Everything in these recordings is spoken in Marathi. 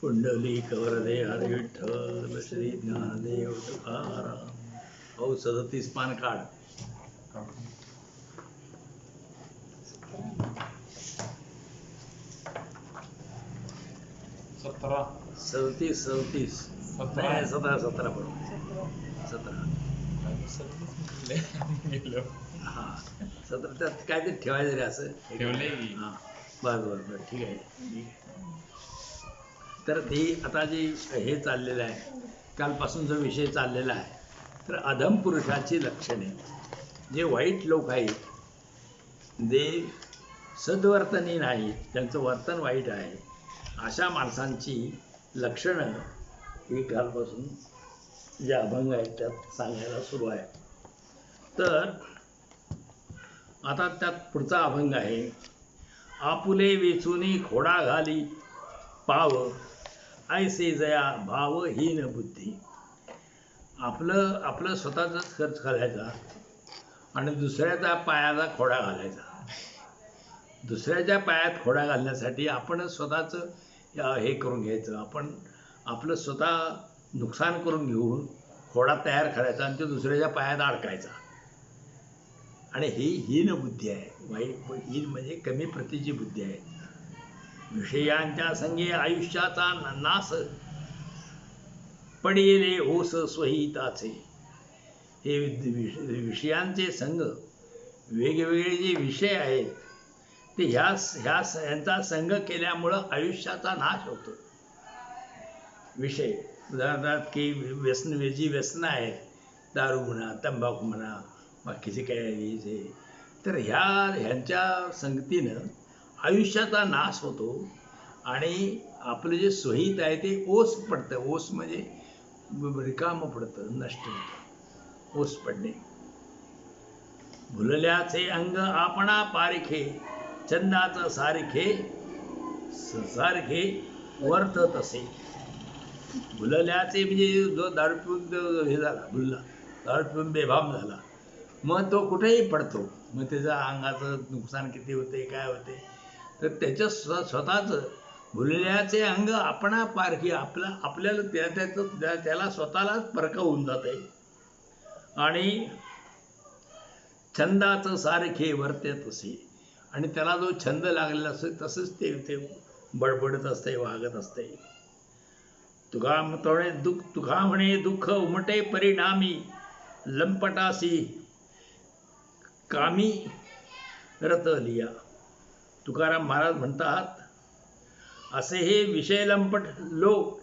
पुंडलिक वरदे हरी विठ्ठल श्री ज्ञानदेव तुकाराम. हो 37 पान काढ. सतरा 37 17 बरोबर 17 हा 17 त्यात काय ते ठेवायचं रे असं ठेवलंय की. हां बरं ठीक आहे. तर ती आता जी हे चाललेलं आहे कालपासून जो विषय चाललेला आहे तर अधम पुरुषाची लक्षणे जे वाईट लोक आहेत जे सद्वर्तनी नाहीत त्यांचं वर्तन वाईट आहे अशा माणसांची लक्षणं ही कालपासून जे अभंग आहेत त्यात सांगायला सुरू आहे. तर आता त्यात पुढचा अभंग आहे. आपुले वेचुनी खोडा घाली पाव ऐसे जया भावहीन बुद्धी. आपलं स्वतःचाच खर्च घालायचा आणि दुसऱ्याच्या पायाला खोडा घालायचा. दुसऱ्याच्या पायात खोडा घालण्यासाठी आपणच स्वतःचं हे करून घ्यायचं. आपण आपलं स्वतः नुकसान करून घेऊन खोडा तयार करायचा आणि तो दुसऱ्याच्या पायात अडकायचा. आणि ही हीन बुद्धी आहे. वाईट हीन म्हणजे कमी प्रतीची बुद्धी आहे. विषयांच्या संगे आयुष्याचा नाश पडिले ओस स्वहिताचे. हे विषयांचे संग वेगवेगळे जे विषय आहेत ते ह्यांचा संग केल्यामुळं आयुष्याचा नाश होतो. विषय उदाहरणार्थ की जी व्यसनं आहेत दारू म्हणा तंबाखू म्हणा बाकीचे काय तर ह्यांच्या संगतीनं आयुष्याचा नाश होतो आणि आपलं जे स्वहित आहे ते ओस पडतं. ओस म्हणजे रिकामं पडतं, नष्ट होतं. ओस पडणे. भुलल्याचे अंग आपणा पारखे चंदाचं सारखे वर्थ तसे. भुलल्याचे म्हणजे जो दारू पिऊन हे झाला भुलला दारू पिऊन बेभाम झाला मग तो कुठेही पडतो. मग त्याचं अंगाचं नुकसान किती होते काय होते तर त्याचं स्वतःचं भुलल्याचे अंग आपणा पारखी आपल्याला त्याला स्वतःलाच परक होऊन जाते आणि छंदाचं सारखे वर्ते तसे. आणि त्याला जो छंद लागलेला असतो तसंच ते बडबडत असते वागत असते. तुका म्हणे दुःख उमटे परिणामी लंपटासी कामी रत लिया. तुकाराम महाराज म्हणतात असे हे विषय लंपट लोक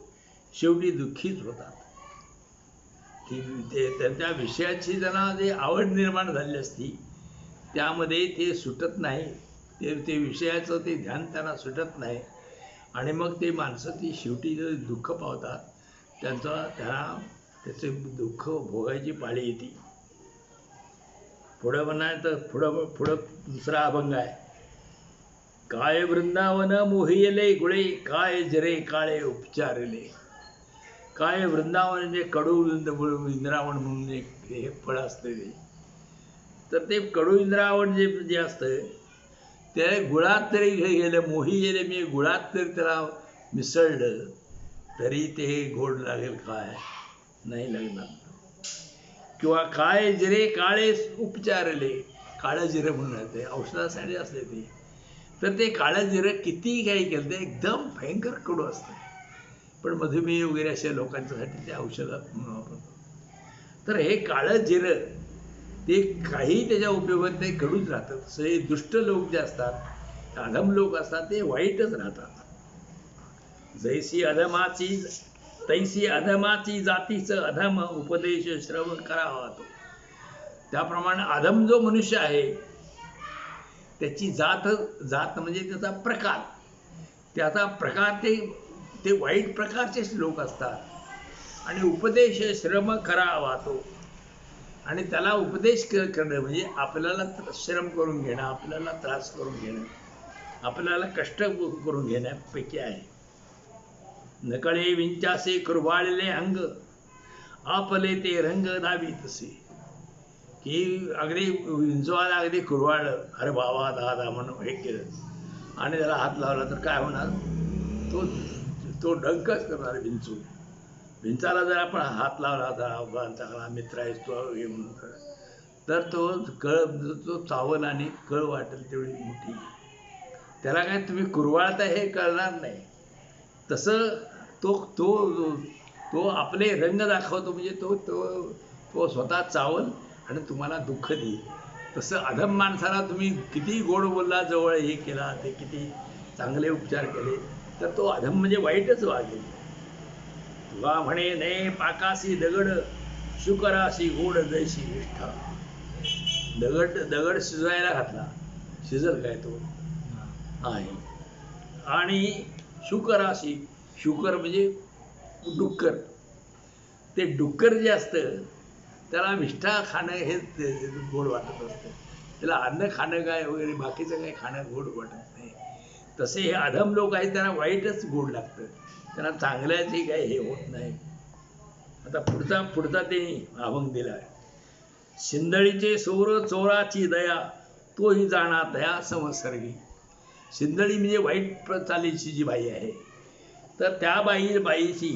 शेवटी दुःखीच होतात. की त्यांच्या विषयाची त्यांना जे आवड निर्माण झाली असती त्यामध्ये ते सुटत नाही. ते विषयाचं ते ध्यान त्यांना सुटत नाही आणि मग ते माणसं ती शेवटी दुःख पावतात. त्याचे दुःख भोगायची पाळी येते. पुढं म्हणायचं पुढं दुसरा अभंग आहे. काय वृंदावन मोहिले गुळे काय जरे काळे उपचारले. काय वृंदावन म्हणजे कडू इंद्रावण म्हणून एक हे फळ असतं ते. तर ते कडू इंद्रावण जे असतं ते गुळात तरी गेलं मोही गेले मी गुळात तरी त्याला मिसळलं तरी ते गोड लागेल काय नाही लागणार. किंवा काय जिरे काळे उपचारले. काळं जिरं म्हणून ते औषधासाठी असते ते. तर ते काळं जिरं किती काही केलं ते एकदम भयंकर कडू असतं. पण मधुमेह वगैरे अशा लोकांच्यासाठी ते औषधात म्हणून वापरतात. तर हे काळं जिरं ते काही त्याच्या उपयोगात ते कडूच राहतात. हे दुष्ट लोक जे असतात अधम लोक असतात ते वाईटच राहतात. जैसी अधमाची तैसी अधमाची जातीचं अधम उपदेश श्रवण करावा तो. त्याप्रमाणे अधम जो मनुष्य आहे त्याची जात म्हणजे त्याचा प्रकार ते वाईट प्रकारचेच लोक असतात. आणि उपदेश श्रम करावा तो. आणि त्याला उपदेश करणं म्हणजे आपल्याला श्रम करून घेणं आपल्याला त्रास करून घेणं आपल्याला कष्ट करून घेण्यापैकी आहे. नकळे विंचासे कुरवाळले अंग आपले ते रंग दावी तसे. की अगदी विंचवाला अगदी कुरवाळलं अरे बाबा दादा म्हणून हे केलं आणि त्याला हात लावला तर काय होणार तो तो डंकच करणार विंचू. विंचाला जर आपण हात लावला तर चांगला मित्र आहेस तो हे म्हणून तर तो चावल आणि कळ वाटेल तेवढी मोठी. त्याला काय तुम्ही कुरवाळता हे कळणार नाही. तसं तो तो तो आपले रंग दाखवतो, म्हणजे तो तो तो स्वतः चावल आणि तुम्हाला दुःख देईल. तसं अधम माणसाला तुम्ही किती गोड बोलला, जवळ हे केला, ते किती चांगले उपचार केले, तर तो अधम म्हणजे वाईटच वागेल. तुला म्हणे ने पाकासी दगड, शुकरासी गोड जैसी निष्ठा. दगड शिजवायला घातला, शिजल काय तो आहे. आणि शुकरासी, शुकर म्हणजे डुक्कर, ते डुक्कर जे असतं त्याला विष्ठा खाणं हे गोड वाटत असतं. त्याला अन्न खाणं काय वगैरे बाकीचं काही खाणं गोड वाटत नाही. तसे हे अधम लोक आहेत, त्यांना वाईटच गोड लागतं, त्यांना चांगल्याची काही हे होत नाही. आता पुढचा ते अभंग दिला आहे. शिंदळीचे सोर चोराची दया, तोही जाणा दया संसर्गी. शिंदळी म्हणजे वाईट चालीची जी बाई आहे, तर त्या बाईची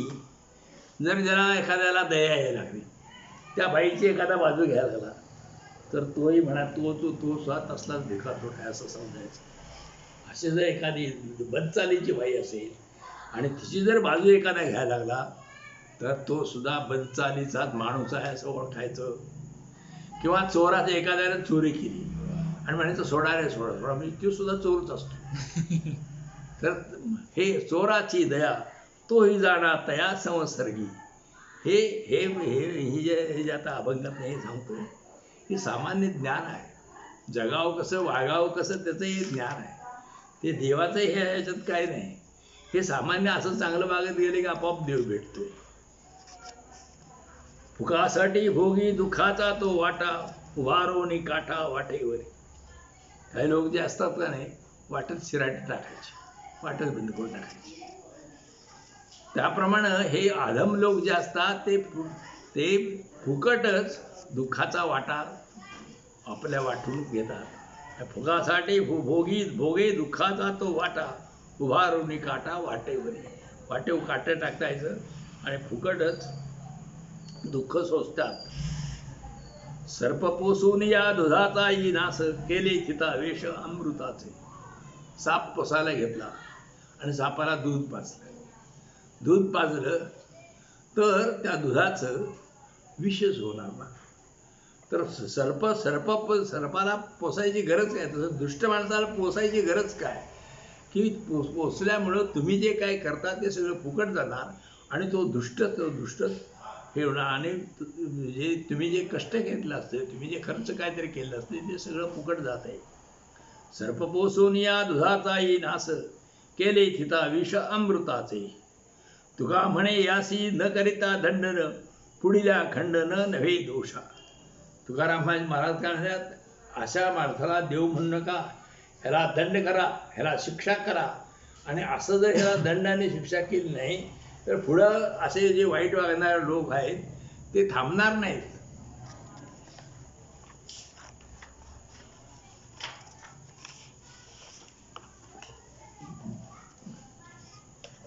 जर ज्याला एखाद्याला दया यायला लागली, त्या बाईची एखादा बाजू घ्यायला लागला, तर तोही म्हणा तो स्वतः असलाच भिकातोड आहे असं समजायचं. असे जर एखादी बदचालीची बाई असेल आणि तिची जर बाजू एखादा घ्यायला लागला, तर तो सुद्धा बदचालीचाच माणूस आहे असं ओळखायचं. किंवा चोराचं एखाद्याने चोरी केली आणि म्हणायचं सोडा रे सोडा, म्हणजे तो सुद्धा चोरच असतो. तर हे चोराची दया, तोही जाणा तया संसर्गी. हे हे हे जे आता अभंगात हे सांगतो, हे सामान्य ज्ञान आहे. जगावं कसं, वागावं कसं, त्याचं हे ज्ञान आहे. ते देवाचं हे ह्याच्यात काय नाही. हे सामान्य असं चांगलं वागत गेले की आपोआप देव भेटतोय. फुकासाठी भोगी दुःखाचा तो वाटा, उभारोनी काठा वाटेवरी. काही लोक जे असतात का नाही, वाटत शिराटी टाकायची, वाटच बंद करून टाकायची. त्याप्रमाणे हे अधम लोक जे असतात ते फुकटच दुःखाचा वाटा आपल्या वाटून घेतात. फुकासाठी भोगे दुःखाचा तो वाटा, उभारून काटा वाटेवरी. वाटेव काटे टाकायचं आणि फुकटच दुःख सोसतात. सर्प पोसून या दुधाचा नास, केले थिता वेश अमृताचे. साप पोसायला घेतला आणि सापाला दूध पाजलं. दूध पाजलं तर त्या दुधाचं विषच होणार ना. तर सर्पाला पोसायची गरज काय, तसं दुष्ट माणसाला पोसायची गरज काय, की पोसल्यामुळं तुम्ही जे काय करता ते सगळं फुकट जाणार आणि तो दुष्ट हे होणार. आणि जे तुम्ही जे कष्ट घेतलं असते, तुम्ही जे खर्च काहीतरी केलं असते, ते सगळं फुकट जात आहे. सर्प पोसून या दुधाचाही नास, केले थिता विष अमृताचे. तुका म्हणे यासी न करिता दंडन, पुढिल्या खंडन नव्हे दोषा. तुकाराम महाराज काय म्हणतात, अशा माणसाला देव म्हणू नका, ह्याला दंड करा, ह्याला शिक्षा करा. आणि असं जर ह्याला दंडाने शिक्षा केली नाही तर पुढं असे जे वाईट वागणारे लोक आहेत ते थांबणार नाहीत.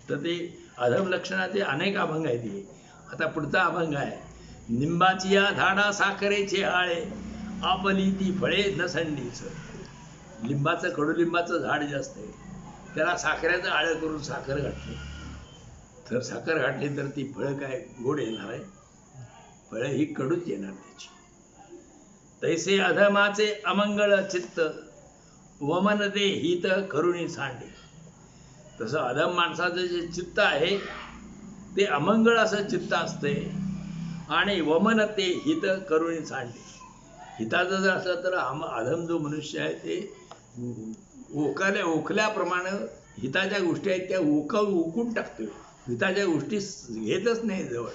तर ते अधम लक्षणाचे अनेक अभंग आहेत. आता पुढचा अभंग आहे. निंबाची या झाडा साखरेचे आळे, आपली ती फळे नसंडीच. लिंबाचं कडुलिंबाचं झाड जे असते त्याला साखरेचं आळं करून साखर घातली, तर साखर घातली तर ती फळं काय गोड येणार आहे, फळं ही कडूच येणार त्याची. तैसे अधमाचे अमंगळ चित्त, वमन ते हित करुणी सांडे. तसं अधम माणसाचं जे चित्त आहे ते अमंगळ असं चित्त असते आणि वमन ते हित करुणी सांडे. हिताचं जर असलं तर अधम जो मनुष्य आहे ते ओखल्याप्रमाणे हिताच्या गोष्टी आहेत त्या ओकून टाकतोय, हिताच्या गोष्टी घेतच नाही जवळ.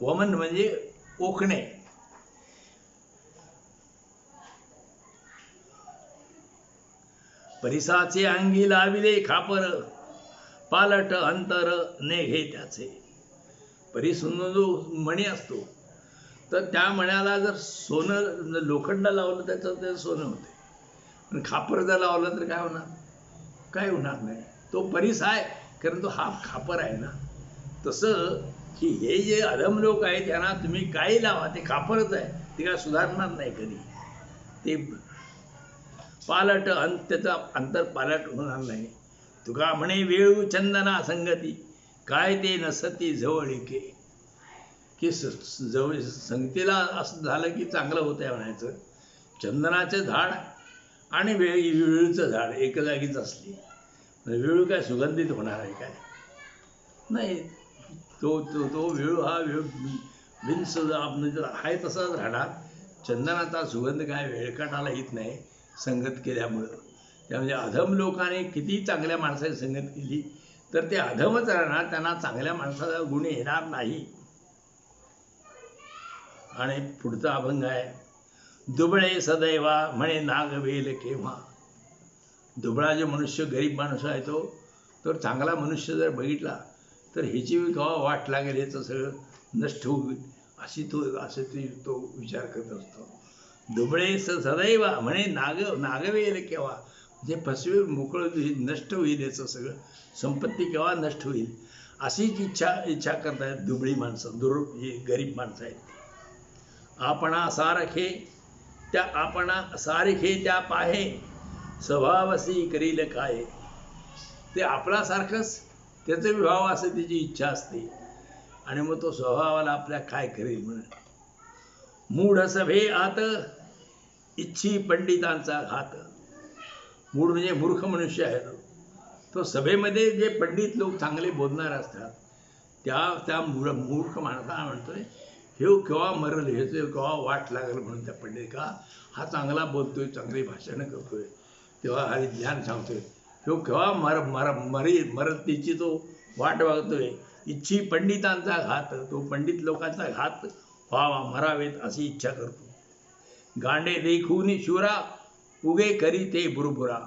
वमन म्हणजे ओखणे. परिसाचे अंगी लाविले खापर, पालट अंतर नेघे त्याचे. परिसून जो मणी असतो तर त्या मण्याला जर सोनं लोखंड लावलं त्याचं सोनं होते, पण खापर जर लावलं तर काय होणार, काय होणार नाही. तो परीस आहे कारण तो हा खापर आहे ना. तसं की हे जे अधम लोक आहेत त्यांना तुम्ही काही लावा ते खापरच आहे, ते काय सुधारणार नाही कधी. ते पालट त्याचा अंतर पालट होणार नाही. तुका म्हणे वेळू चंदना संगती, काय ते नसती जवळिके. की जवळ संगतीला असं झालं की चांगलं होतं आहे म्हणायचं. चंदनाचं झाड आणि वेळूचं झाड एका जागीच असली, वेळू काय सुगंधित होणार आहे काय? नाही. तो तो तो वेळू हा बिनस आहे तसाच राहणार. चंदनाचा सुगंध काय वेळकाटाला येत नाही संगत केल्यामुळं. त्यामध्ये अधम लोकांनी किती चांगल्या माणसाची संगत केली तर ते अधमच राहणार, त्यांना चांगल्या माणसाचा गुण येणार नाही. आणि पुढचा अभंग आहे, दुबळे सदैवा म्हणे नागवेल केव्हा. दुबळा जो मनुष्य गरीब माणूस आहे तो तर चांगला मनुष्य जर बघितला तर ह्याची केव्हा वाट लागेल, ह्याचं सगळं नष्ट होईल अशी तो विचार करत असतो. दुबळे सदैव म्हणे नागवेल केव्हा, म्हणजे फसवे मोकळं नष्ट होईल, याचं सगळं संपत्ती केव्हा नष्ट होईल अशीच इच्छा करतायत दुबळी माणसं, ही गरीब माणसं आहेत. आपणा सारखे त्या पाहे स्वभावसी करील काय. ते आपल्यासारखंच त्याचं विभाव असं त्याची इच्छा असते आणि मग तो स्वभावाला आपल्या काय करेल म्हणून. मूढ सभे आत इच्छी पंडितांचा घात. मूढ म्हणजे मूर्ख मनुष्य आहे तो सभेमध्ये जे पंडित लोक चांगले बोलणार असतात त्या मूर्ख माणसाला म्हणतोय हे केव्हा मरल, हे केव्हा वाट लागेल म्हणून. त्या पंडित का हा चांगला बोलतोय, चांगली भाषणं करतोय, तेव्हा हरी ज्ञान सांगतोय, ह्यो केव्हा मरल तिची तो वाट बघतोय. इच्छी पंडितांचा घात, तो पंडित लोकांचा घात व्हावा, मरावेत अशी इच्छा करतो. गांडे देखून शुरा उगे करी ते बुरबुरा.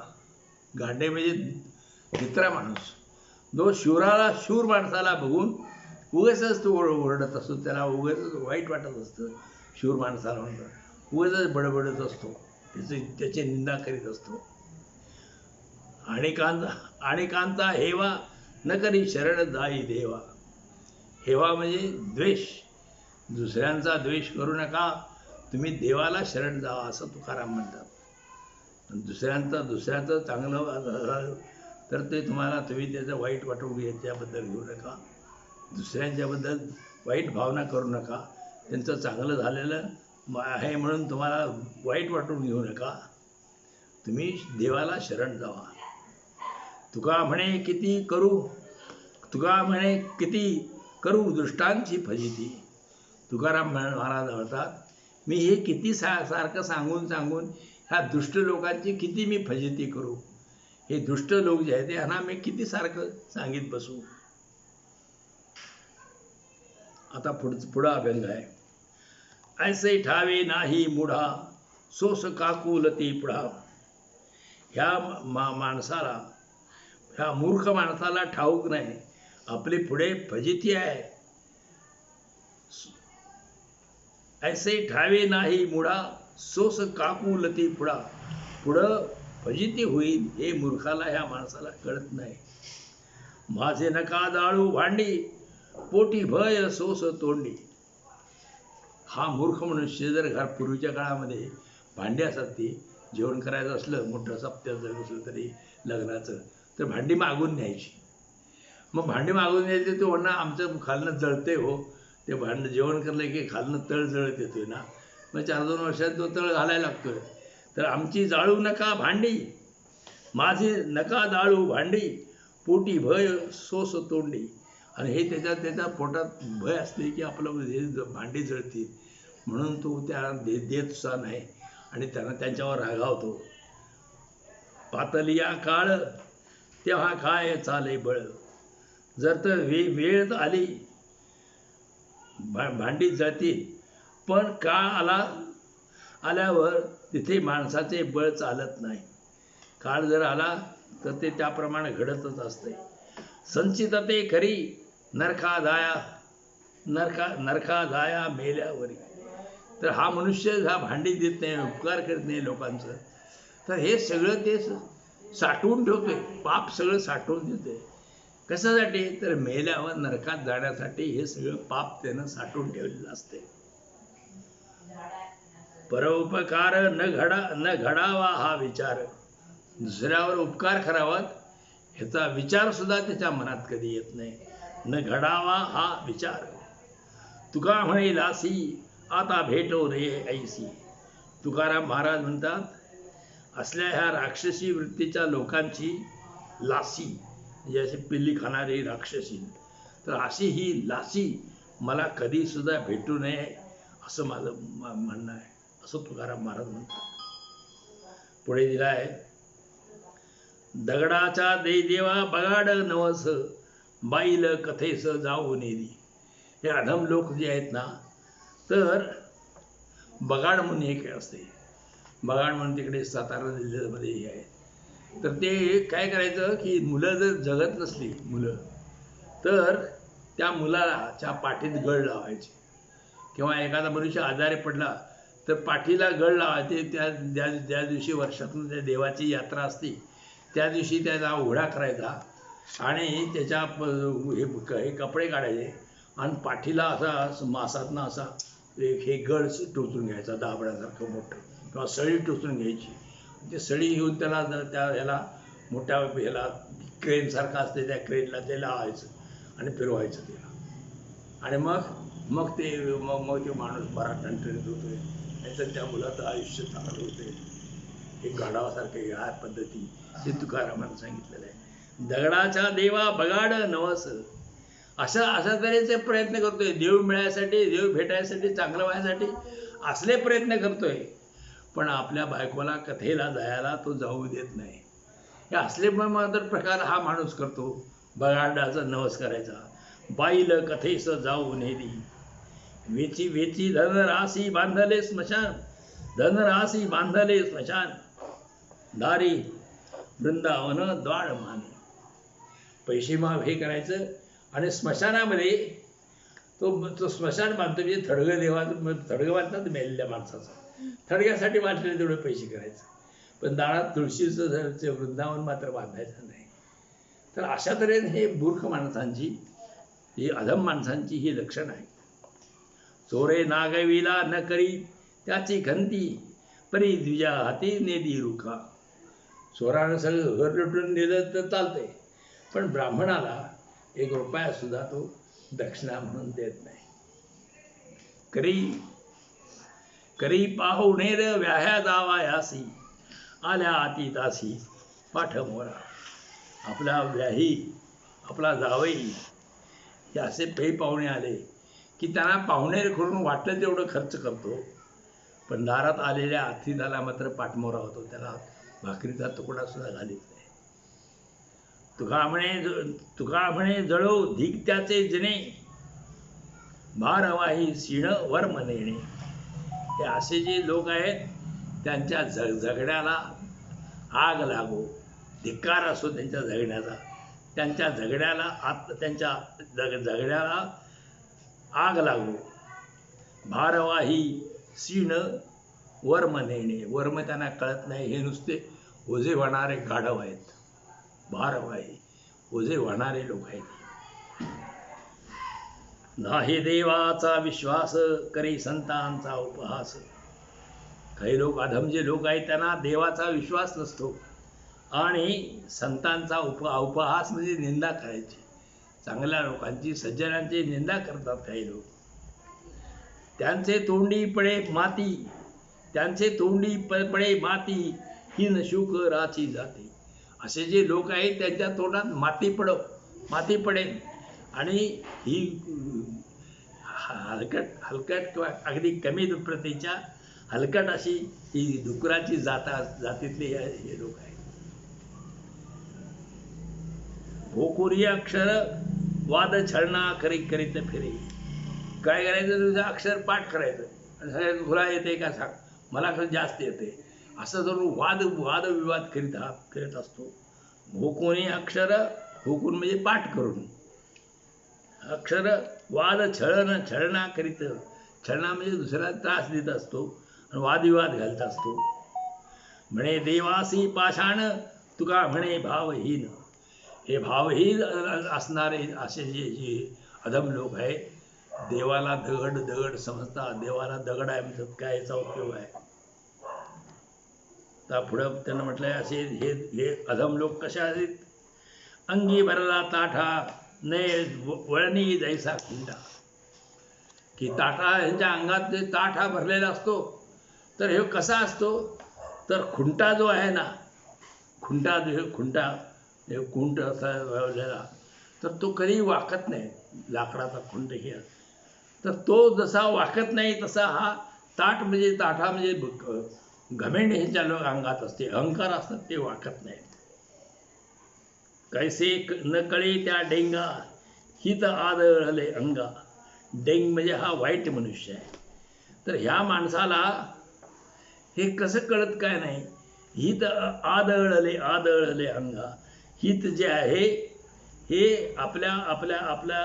गांडे म्हणजे मित्रा माणूस, जो शूर माणसाला बघून उगाचच तो ओरडत असतो, त्याला उगाचच वाईट वाटत असतं. शूर माणसाला म्हणतात उगाचच बडबडत असतो, त्याची निंदा करीत असतो. आणिकांचा हेवा न करी शरण जाई देवा. हेवा म्हणजे द्वेष, दुसऱ्यांचा द्वेष करू नका, तुम्ही देवाला शरण जावा असं तुकाराम म्हणतात. दुसऱ्याचं चांगलं तर ते तुम्ही त्याचं वाईट वाटून याच्याबद्दल घेऊ नका, दुसऱ्यांच्याबद्दल वाईट भावना करू नका, त्यांचं चांगलं झालेलं आहे म्हणून तुम्हाला वाईट वाटून घेऊ नका, तुम्ही देवाला शरण जावा. तुका म्हणे किती करू दृष्टांची फजिती. तुकाराम महाराज म्हणतात मी हे किती सारखं सांगून ह्या दुष्ट लोकांची किती मी फजिती करू. हे दुष्ट लोक जे आहेत यांना मी किती सारखं सांगित बसू. आता पुढा अभंग आहे, ऐसे ठावे नाही मुढा सोस काकुलती पुढा. ह्या माणसाला, ह्या मूर्ख माणसाला ठाऊक नाही आपली पुढे फजिती आहे. ऐसे ठावे नाही मुढा सोस काकुलती पुढा. पुढं फजिती होईल हे मूर्खाला, ह्या माणसाला कळत नाही. माझे नका जाळू भांडी पोटी भय सोस तोंडी. हा मूर्ख मनुष्य जर पूर्वीच्या काळामध्ये भांडी असतात, ती जेवण करायचं असलं मोठं सप्त्याचं जर असलं तरी लग्नाचं, तर भांडी मागून न्यायची. मग भांडी मागून न्यायची, तो म्हणणं आमचं खालनं जळते हो, ते भांडं जेवण करलं की खालनं तळ जळत येतोय ना, मग 4-2 वर्षात तो तळ घालायला लागतोय. तर आमची जाळू नका भांडी, माझी नका जाळू भांडी पोटी भय सोस तोंडी. आणि हे त्याच्या पोटात भय असले की आपलं भांडी जळतील म्हणून तो त्या देत सुद्धा नाही आणि त्यांच्यावर रागावतो. पातलिया काळ तेव्हा काय चाले बळ. जर तर वेळ आली भांडी जळतील, पण काळ आल्यावर तिथे माणसाचे बळ चालत नाही. काळ जर आला तर ते त्याप्रमाणे घडतच असते. संचितते खरी नरका जाया मेल्यावरी. तर हा मनुष्य हा भांडी देत नाही, उपकार करत नाही लोकांचं, तर हे सगळं ते साठवून ठेवतोय, पाप सगळं साठवून देतोय. कशासाठी? तर मेल्यावर नरकात जाण्यासाठी हे सगळं पाप त्यानं साठवून ठेवलेलं असते. परोपकार न घडावा हा विचार, दुसऱ्यावर उपकार करावा ह्याचा विचार सुद्धा त्याच्या मनात कधी येत नाही. न घडावा हा विचार. तुका म्हणे लासी आता भेटो रे ऐसी. तुकाराम महाराज म्हणतात, असल्या ह्या राक्षसी वृत्तीच्या लोकांची लासी म्हणजे अशी पिल्ली खाणारी राक्षसी, तर अशी ही लासी मला कधी सुद्धा भेटू नये असं माझं म्हणणं आहे, असं तुकाराम महाराज म्हणतात. पुढे दिला आहे, दगडाचा देवा बगाड नवस, बाईल कथेस जाऊ नेली. हे अधम लोक जे आहेत ना, तर बगाड म्हणून एक असते, बगाड म्हणून तिकडे सातारा जिल्ह्यामध्ये हे आहे. तर ते काय करायचं की मुलं जर जगत नसली मुलं, तर त्या मुलाच्या पाठीत गळ लावायचे. किंवा एखादा मनुष्य आजारी पडला तर पाठीला गळ लावायचे. ज्या दिवशी वर्षातून त्या देवाची यात्रा असते त्या दिवशी त्याचा उघडा करायचा आणि त्याच्या हे कपडे काढायचे आणि पाठीला असा मासातनं असा हे गळ टोचून घ्यायचा, दाबड्यासारखं मोठं, किंवा सळी टोचून घ्यायची. ते सळी घेऊन त्याला त्या ह्याला मोठ्या ह्याला क्रेनसारखं असते त्या क्रेनला ते लावायचं आणि फिरवायचं त्याला. आणि मग ते माणूस बरा टणटणीत होतोय, नाहीतर त्या मुलाचं आयुष्य चांगलं होते. हे गाढवासारखं ह्या पद्धती हे तुकारामानं सांगितलेलं आहे. दगडाचा देवा बगाड नवस, अशा तऱ्हेचे प्रयत्न करतोय देव मिळायसाठी, देव भेटायसाठी, चांगलं व्हायसाठी असले प्रयत्न करतोय. पण आपल्या बायकोला कथेला जायला तो जाऊ देत नाही. हे असले मात्र प्रकार हा माणूस करतो. बगाडाचा नवस करायचा, बाईल कथेस जाऊ नेली. वेची वेची धनराशी बांधले स्मशान, धनराशी बांधले स्मशान, दारी वृंदावन द्वार माने. पैसे माग हे करायचं आणि स्मशानामध्ये तो स्मशान बांधतो. म्हणजे थडगं देवाचं थडगं बांधतात मेलेल्या माणसाचं, थडग्यासाठी बांधलेले तेवढे पैसे करायचं. पण दारात तुळशीचं वृंदावन मात्र बांधायचं नाही. तर अशा तऱ्हेने हे मूर्ख माणसांची, ही अधम माणसांची ही लक्षण आहे. चोरे नागविला न करी त्याची खंती, परी द्विजा हाती नेदी रुखा. चोरानं सगळं घर लुटून नेलं तर चालतंय, पण ब्राह्मणाला एक रुपया सुद्धा तो दक्षिणा म्हणून देत नाही. करी पाहुणेर व्याह्या जावायासी, आल्या अतितासी पाठ मोरा. आपला व्याही, आपला जावई हे असे पै पाहुणे आले की त्यांना पाहुणेर करून वाटलं तेवढं खर्च करतो, पण दारात आलेल्या अतिथीला मात्र पाठमोरा होतो, त्याला भाकरीचा तुकडा सुद्धा घालीत नाही. तुका म्हणे जळो धिकत्याचे जने, भारवाही सीण वर्म नेणे. हे असे जे लोक आहेत त्यांच्या झगड्याला आग लागो, धिक्कार असो त्यांच्या झगड्याचा, त्यांच्या झगड्याला आग लागो. भारवाही सीण वर्म नेणे, वर्म त्यांना कळत नाही, हे नुसते ओझे वाहणारे गाढव आहेत. भारवाही ओझे वाहणारे लोक आहेत. नाही देवाचा विश्वास करी संतांचा उपहास. काही लोक अधम जे लोक आहेत त्यांना देवाचा विश्वास नसतो आणि संतांचा उपहास म्हणजे निंदा करायची. चांगल्या लोकांची, सज्जनांची निंदा करतात काही लोक. त्यांचे तोंडी पडे माती, त्यांचे तोंडी पडे माती, हिन शुक राची जाते. असे जे लोक आहेत त्यांच्या तोंडात माती पडेल आणि ही हलकट किंवा अगदी कमी प्रतीच्या हलकट अशी ही डुकराची जातीतले हे लोक आहेत. भोकुरी अक्षर वाद छळणा करीत फिरे. काय करायचं, तुझं अक्षर पाठ करायचं आणि सगळ्यात तुला येते का सांग, मला खरं जास्त येते, असं जरूर वादविवाद करीत असतो. भोकुनी अक्षर, भोकून म्हणजे पाठ करून, अक्षर वाद छळणा करीत, छळणा म्हणजे दुसऱ्याला त्रास देत असतो आणि वादविवाद घालत असतो. म्हणे देवासी पाषाण, तुका म्हणे भावहीन. हे भावही असणारे असे जे अधम लोक आहेत, देवाला दगड दगड समजतात, देवाला दगड आहे म्हणतात, काय याचा उपयोग आहे? तर पुढं त्यांना म्हटलंय असे हे हे अधम लोक कशा आहेत? अंगी भरला ताठा ने वळणी जैसा खुंटा, की ताठा ह्यांच्या अंगात जे ताठ हा भरलेला असतो, तर हे कसा असतो? तर खुंटा जो आहे ना, खुंटा जो खुंटा हे खुंट असा लावलेला, तर तो कधी वाकत नाही, लाकडाचा खुंट हे, तर तो जसा वाकत नाही तसा हा ताठ म्हणजे ताठा म्हणजे घमेंड ह्याच्या अंगात असते, अहंकार असतात, ते वाकत नाही. कैसे न कळे त्या डेंगा हित आदळले अंगा. डेंग म्हणजे हा वाईट मनुष्य आहे. तर ह्या माणसाला हे कसं कळत काय नाही? हित आदळले आदळले अंगा. हित जे आहे हे आपल्या आपल्या आपल्या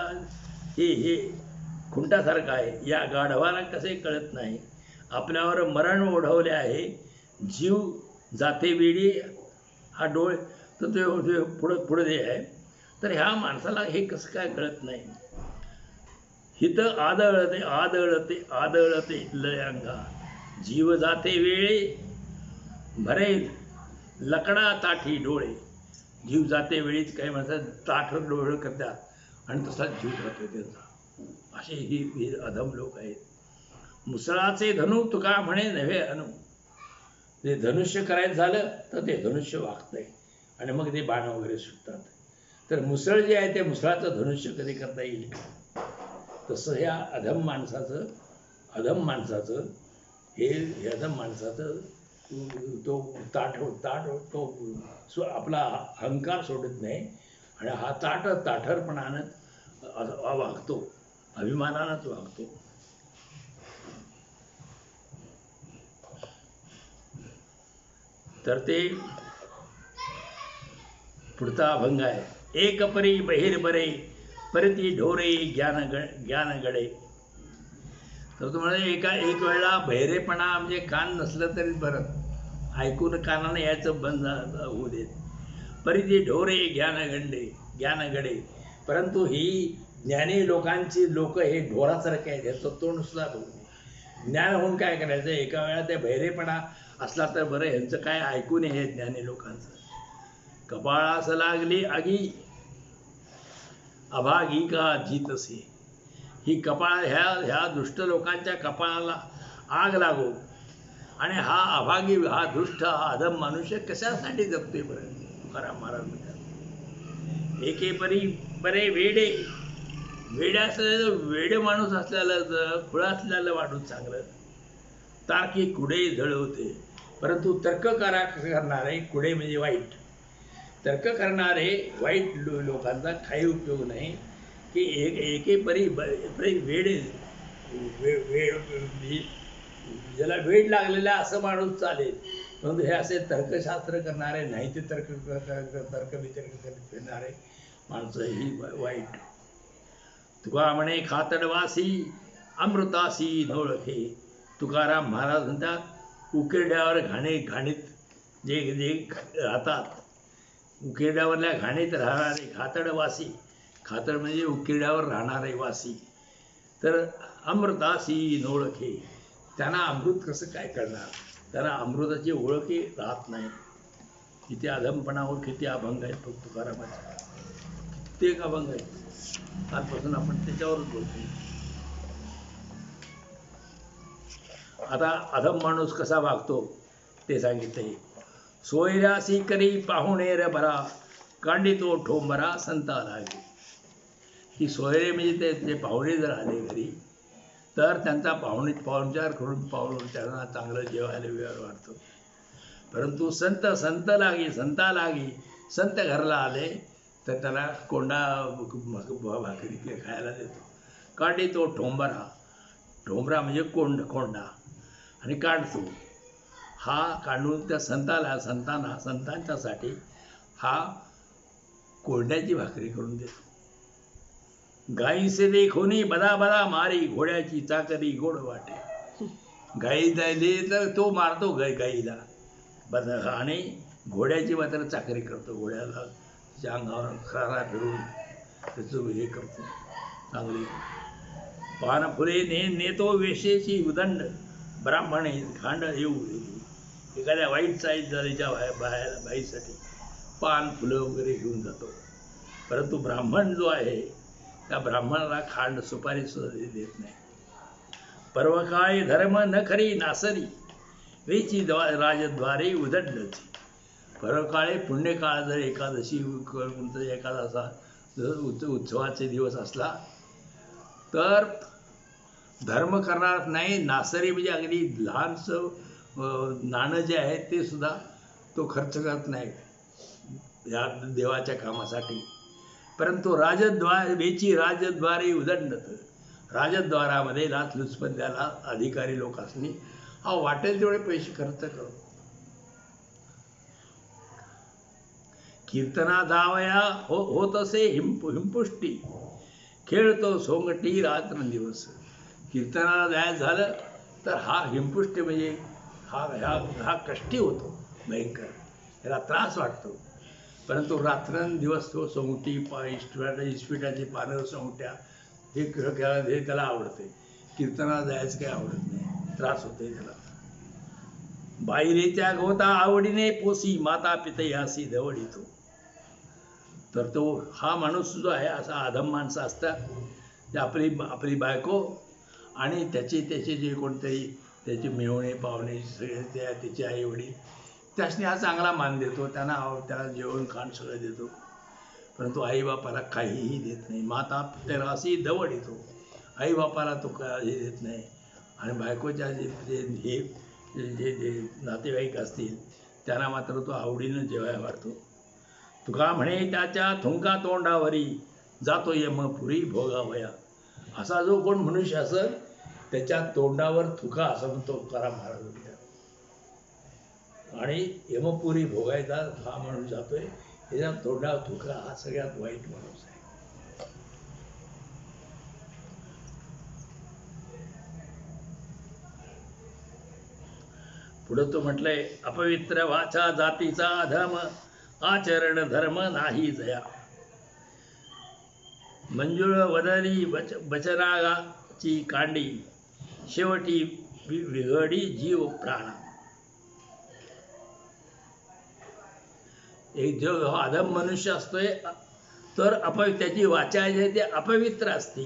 हे खुंटासारखं आहे, या गाढवाला कसे कळत नाही? आपल्यावर मरण ओढवले आहे, जीव जाते वेळी हा डोळे, तर ते पुढं पुढे जे आहे, तर ह्या माणसाला हे कसं काय कळत नाही? हित आदळते आदळते आदळते लयांगा, जीव जाते वेळे भरेल लकडा ताठी डोळे. जीव जाते वेळीच काही माणसं ताठ डोळे करतात आणि तसाच जीव राहतो त्यांचा. असे ही अधम लोक आहेत. मुसळाचे धनु तुका म्हणे नव्हे अनु. ते धनुष्य करायचं झालं तर ते धनुष्य वागतंय आणि मग ते बाण वगैरे सुटतात. तर मुसळ जे आहे ते मुसळाचं धनुष्य कधी करता येईल का? तसं ह्या अधम माणसाचं हे अधम माणसाचं तो ताठ तो आपला अहंकार सोडत नाही आणि हा ताठरपणानं वागतो, अभिमानानंच वागतो. तर ते पुढचा अभंग आहे. एक परी बहिर बरे परती ढोरे ज्ञानगडे. तर तुम्हाला एक वेळा बहिरेपणा म्हणजे कान नसलं तरी बरं, ऐकून कानानं यायचं बंद होऊ देत. परिती ढोरे ज्ञानगडे. परंतु ही ज्ञानी लोकांची लोक हे ढोरासारखे आहेत, ह्याचं तोंड सुद्धा ज्ञान होऊन काय करायचं? एका वेळा ते बहिरेपणा असला तर बरं, ह्यांचं काय ऐकून हे ज्ञानी लोकांचं. कपाळास लागली आगी अभागी का जीतसे. ही कपाळ ह्या दुष्ट लोकांच्या कपाळाला आग लागो आणि हा अभागी, हा दुष्ट, हा अधम मनुष्य कशासाठी जगतोय बरं? तुकाराम महाराज म्हणतात, एके परी बरे वेडे असलेलं, वेडे माणूस असलेलं, खुळा असलेलं माणूस चांगलं. तारकी कुडे जळवते. परंतु तर्क करणारे, कुडे म्हणजे वाईट, तर्क करणारे वाईट लोकांचा काही उपयोग नाही. की एके परी वेड, ज्याला वेड लागलेला असं माणूस चालेल, परंतु हे असे तर्कशास्त्र करणारे नाही, ते तर्क वितर्क करणारे माणसं ही वाईट. तुका म्हणे खातडवासी अमृतासी नोळखे. तुकाराम महाराज म्हणतात, उकिरड्यावर घाणीत जे राहतात, उकिरड्यावरल्या घाणीत राहणारे खातडवासी, खातड म्हणजे उकिरड्यावर राहणारे वासी, तर अमृतासी नोळखे. त्यांना अमृत कसं काय करणार? त्यांना अमृताची ओळखही राहत नाही. किती अधमपणावर किती अभंग आहेत बघ तुकारामाचे, कित्येक अभंग आहेत. कालपासून आपण त्याच्यावरच बोलतो. आता अधम माणूस कसा वागतो ते सांगितले. सोयरासी करी पाहुणेर बरा कांडितो ठोंबरा संता लागे. की सोयरे म्हणजे ते पाहुणे जर आले घरी, तर त्यांचा पाहुणचार करून त्यांना चांगलं जेवायला वेळ वाटतो. परंतु संता लागी संत घरला आले तर त्याला कोंडा भाकरी खायला देतो. कांडितो ठोंबरा म्हणजे कोंडा आणि काढतो. हा काढून त्या संतांच्यासाठी हा कोंड्याची भाकरी करून देतो. गाईसे देखोनी बदा मारी घोड्याची चाकरी गोड वाटे. गाई जायले तर तो मारतो गाईला आणि घोड्याची मात्र चाकरी करतो. घोड्याला त्याच्या अंगावर खरारा फिरून त्याचं हे करतो चांगली. पान फुले नेतो वेशेची उदंड, ब्राह्मणे खांड येऊ. एखाद्या वाईट साईड झालीच्या बाईसाठी पान फुलं वगैरे घेऊन जातो. परंतु ब्राह्मण जो आहे त्या ब्राह्मणाला खांड सुपारी सुद्धा देत नाही. पर्वकाळी धर्म न खरी नासरी, वेची राजद्वारे उदंडची. पर्वकाळी पुण्यकाळ जर एकादशी एखादा उत्सवाचे दिवस असला तर धर्म करणार नाही. नासरी म्हणजे अगदी लहानसं नाणं जे आहे ते सुद्धा तो खर्च करत नाही या देवाच्या कामासाठी. परंतु वेची राजद्वारे उदंडत, राजद्वारामध्ये लाचलुचपत द्यायला अधिकारी लोक असणे हा वाटेल तेवढे पैसे खर्च करू. कीर्तना जावया होत असे हिंपुष्टी, खेळतो सोंगटी रात्र दिवस. कीर्तनाला जायचं झालं तर हा हिंपुष्टी म्हणजे हा कष्टी होतो भयंकर, याला त्रास वाटतो. परंतु रात्रंदिवस तो सोंगटी इस्पिटाची पानं सोंगट्या हे त्याला आवडते. कीर्तनाला जायचं काही आवडत नाही, त्रास होते त्याला. बाईरेच्या गोता आवडीने पोसी, माता पितयासी दवडितो. तर तो हा माणूस जो आहे असा अधम माणसं असतात ते आपली बायको आणि त्याचे जे कोणतेही त्याचे मेवणे पाहुणे सगळे त्याचे आई वडील त्यासनी हा चांगला मान देतो, त्याला जेवण खाण सगळं देतो. परंतु आईबापाला काहीही देत नाही. माता पितरासी दवडितो, आईबापाला तो काही देत नाही. आणि बायकोच्या जे नातेवाईक असतील त्यांना मात्र तो आवडीनं जेवायला वाढतो. तुका म्हणे त्याच्या थुंका तोंडावरी, जातो यमपुरी भोगावया. असा जो कोण मनुष्य असेल त्याच्या तोंडावर थुका असं म्हणतो तुकाराम महाराज. आणि यमपुरी भोगायचा हा माणूस जातोय, त्याच्या तोंडावर थुका हा सगळ्यात वाईट माणूस आहे. पुढं तो म्हटलंय, अपवित्र वाचा जातीचा अधम, आचरण धर्म नाही जया. मंजुळ वदनी बचनागाची कांडी, शेवटी विघडी जीव प्राण. एक जो अधम मनुष्य असतोय तर त्याची वाचा जी आहे ती अपवित्र असते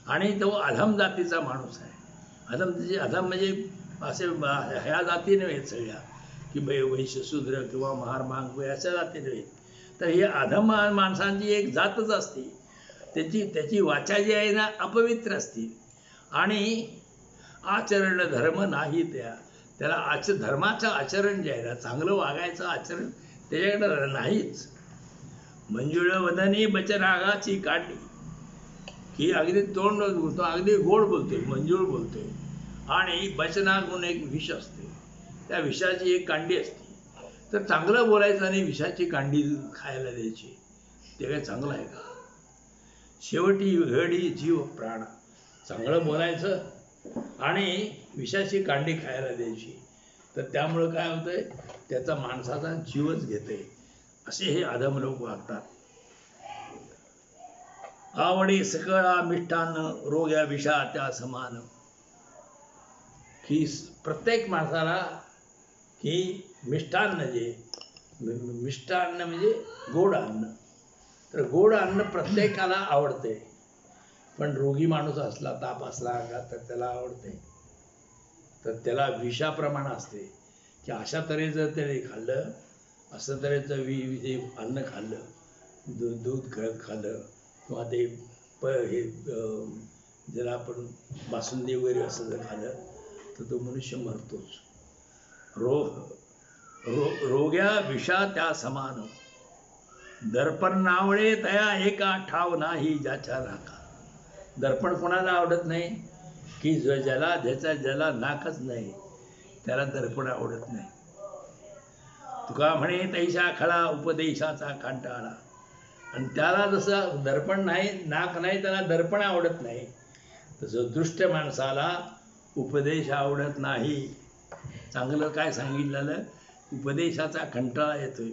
आणि तो अधम जातीचा माणूस आहे. अधम म्हणजे असे ह्या जाती नव्हेत सगळ्या की वैश्य शूद्र किंवा महार मांग अशा जाती नव्हेत. तर ही अधम माणसांची एक जातच असते. त्याची वाचा जी आहे ना अपवित्र असते आणि आचरण धर्म नाही त्याला धर्माचं आचरण जे आहे ना चांगलं वागायचं आचरण त्याच्याकडे नाहीच. मंजुळ वदनी बचरागाची कांडी, की अगदी तोंड तो अगदी गोड बोलतोय, मंजूळ बोलतोय. आणि बचनागून एक विष असते, त्या विषाची एक कांडी असते. तर चांगलं बोलायचं आणि विषाची कांडी खायला द्यायची, ते काय चांगलं आहे का? शेवटी विघडी जीव प्राण. चांगलं बोलायचं आणि विषाची कांडी खायला द्यायची, तर त्यामुळं काय होतंय, त्याचा माणसाचा जीवच घेते. असे हे अधम लोक वागतात. आवडी सकळा मिष्टान्न, रोग्या विषा त्या समान. की प्रत्येक माणसाला की मिष्टान्न मिष्टान्न म्हणजे गोड अन्न, तर गोड अन्न प्रत्येकाला आवडते. पण रोगी माणूस असला, ताप असला अंगात, तर त्याला आवडते. तर त्याला विषाप्रमाण असते की अशा तऱ्हेचं त्याने खाल्लं, असं तऱ्हेचं अन्न खाल्लं, दूध खाल्लं किंवा ते हे ज्याला आपण बासुंदी वगैरे असं जर खाल्लं तर तो मनुष्य मरतोच. रोग्या विषा त्या समान. दर्पण नावळे तया एका ठाव नाही ज्याच्या राखा. दर्पण कोणाला आवडत नाही की ज्याला नाकच नाही त्याला दर्पण आवडत नाही. तुका म्हणे तैशा खळा उपदेशाचा कंटाळा. आणि त्याला जसं दर्पण नाही, नाक नाही, त्याला दर्पण आवडत नाही, तसं दुष्ट माणसाला उपदेश आवडत नाही. चांगलं काय सांगितलेलं, उपदेशाचा कंटाळा येतोय.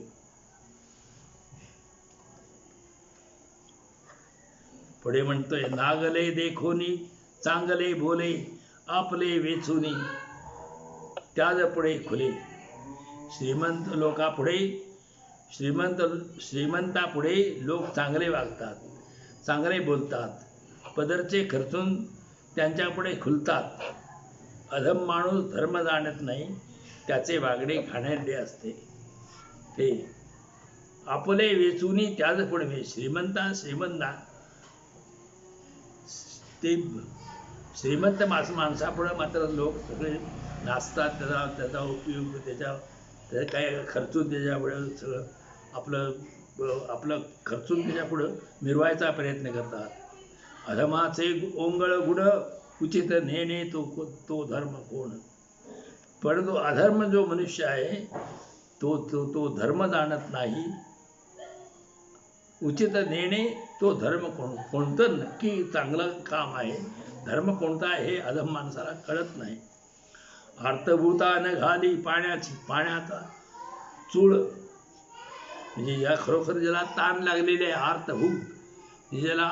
पुढे म्हणतोय, नागले देखोनी चांगले बोले आपले वेचुनी त्याज पुढे खुले. श्रीमंत लोकापुढे श्रीमंतापुढे लोक चांगले वागतात, चांगले बोलतात, पदरचे खर्चून त्यांच्यापुढे खुलतात. अधम माणूस धर्म जाणत नाही, त्याचे वागणे घाणेरडे असते. ते आपले वेचुनी त्याज पुढे श्रीमंता ते श्रीमंत माणसापुढे मात्र लोक सगळे नाचतात, त्याचा उपयोग त्याच्या काय खर्चून त्याच्यापुढे सगळं आपलं खर्चून त्याच्यापुढं मिरवायचा प्रयत्न करतात. अधमाचे ओंगळ गुण उचित नेणे तो धर्म कोण. परंतु अधर्म जो मनुष्य आहे तो धर्म जाणत नाही. उचित नेणे तो धर्म कोणतं नक्की चांगलं काम आहे, धर्म कोणता आहे हे अधम माणसाला कळत नाही. अर्थभूता न घाली पाण्याचा चूळ, म्हणजे या खरोखर ज्याला ताण लागलेले आहे, अर्थभूत ज्याला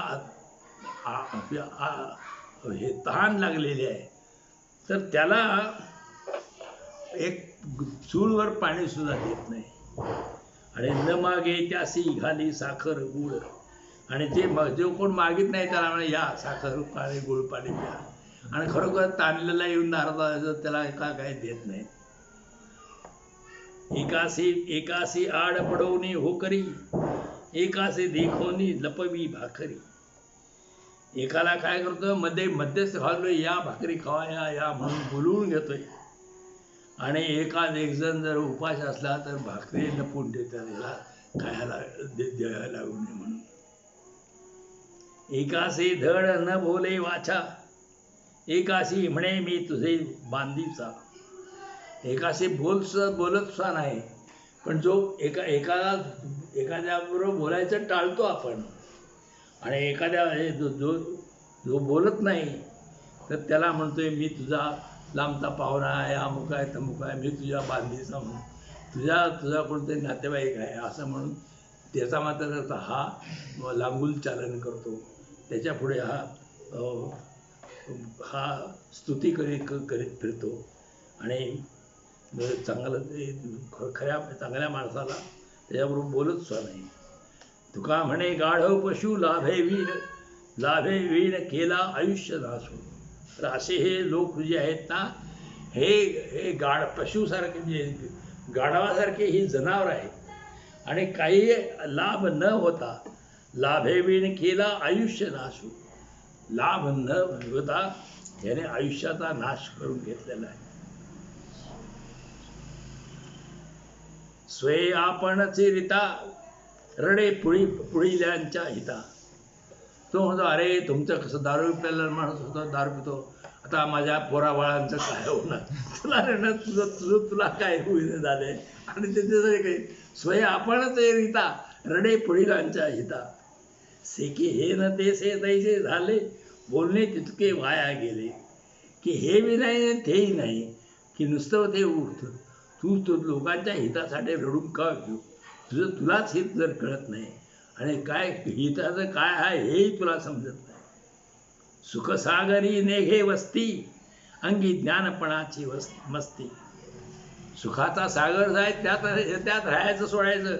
हे तहान लागलेले आहे, तर त्याला एक चूळवर पाणी सुद्धा देत नाही. आणि न मागे त्यासी घाली साखर गुळ, आणि जे कोण मागित नाही त्याला म्हणे या साखर पाणी गुळ पाणी प्या, आणि खरोखर ताणलेला येऊन नारदा त्याला काय देत नाही. एकासी आड पडवणे हो करी, एकासी देखोनी लपवी भाकरी. एकाला काय करतो, मध्यस्थ घालतोय, या भाकरी खावा या म्हणून बोलवून घेतोय, आणि एक जण जर उपास असला तर भाकरी लपवून देतात, याला खायला द्यायला लागू नये म्हणून. एकासी धड न बोले वाचा, एकासी म्हणे मी तुझे बांधीचा. एकाशी बोलत सुद्धा नाही, पण जो एखाद्याबरोबर बोलायचं टाळतो आपण, आणि एखाद्या जो बोलत नाही तर त्याला म्हणतोय मी तुझा लांबचा पाहुणा आहे, अमुक आहे तमुक आहे, मी तुझ्या बांधीचा म्हणून, तुझा कोणतरी नातेवाईक आहे असं म्हणून त्याचा मात्र हा लांगुल चालन करतो. त्याच्या पुढे हा स्तुती करीत फिरतो, आणि चांगल्या माणसाला त्याच्याबरोबर बोलत सुद्धा नाही. तुका म्हणे गाढव पशु लाभे वीण केला आयुष्य नासू. तर असे हे लोक जे आहेत ना, हे पशुसारखे म्हणजे गाढवासारखे ही जनावर आहेत, आणि काही लाभ न होता लाभे वीण केला आयुष्य नाशू, लाभ न होता याने आयुष्याचा नाश करून घेतलेला आहे. स्वय आपणचे रिता रडे पुढिल्यांच्या हिता. तो म्हणतो, अरे तुमचं कसं दारू प्यायला माणूस होता, दारू पितो, आता माझ्या पोराबाळांचं काय होणार, तुला रडत तुला काय होईन झाले. आणि त्याच्यासाठी काही स्वय आपणच रिता रडे पुढिलांच्या हिता. सेके हे न ते से तैसे झाले, बोलणे तितके वाया गेले. की हे बी नाही तेही नाही, की नुसतं ते उठतं. तू लोकांच्या हितासाठी रडून का घेऊ, तुलाच हित जर कळत नाही, आणि काय हिताचं काय आहे हेही तुला समजत नाही. सुखसागरी नेघे वस्ती, अंगी ज्ञानपणाची मस्ती. सुखाचा सागर जाय त्यात राहायचं सोडायचं,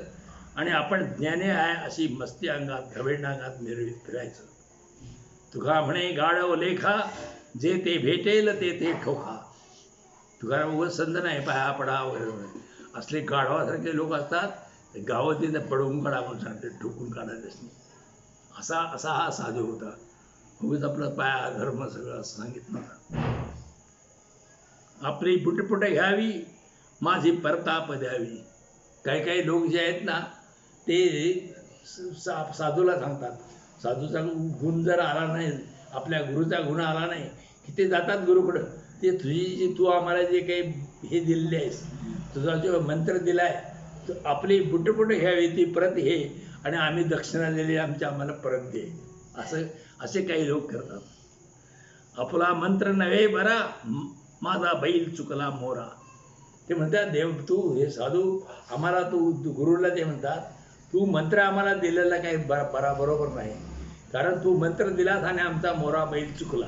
आणि आपण ज्ञानी आहे अशी मस्ती अंगात घवेंड अंगात मिरवीत फिरायचं. तुका म्हणे गाढव लेखा, जे ते भेटेल ते ठोका. तुकाराम उगाच संत नाही पाया पडा वगैरे, असले गाढवासारखे लोक असतात, गावात तिथे पडवून काढा म्हणून सांगते, ठोकून काढायच नाही. असा हा साधू होता. उगाच आपलं पाया धर्म सगळं असं सांगितलं. आपली पुटपुट घ्यावी, माझी परताप द्यावी. काही लोक जे आहेत ना, ते साधूला सांगतात, साधूचा गुण जर आला नाही, आपल्या गुरुचा गुण आला नाही की ते जातात गुरुकडं. ते तू आम्हाला जे काही हे दिलेले आहेस, तुझा जो मंत्र दिला आहे, आपली बुटपुट घ्यावी, ती परत घे, आणि आम्ही दक्षिणा दिली आम्हाला परत दे. असे काही लोक करतात. आपला मंत्र नव्हे बरा, माझा बैल चुकला मोरा. ते म्हणतात, देव तू हे साधू आम्हाला, तू गुरुला ते म्हणतात, तू मंत्र आम्हाला दिलेला काही बरोबर नाही, कारण तू मंत्र दिलास आणि आमचा मोरा बैल चुकला,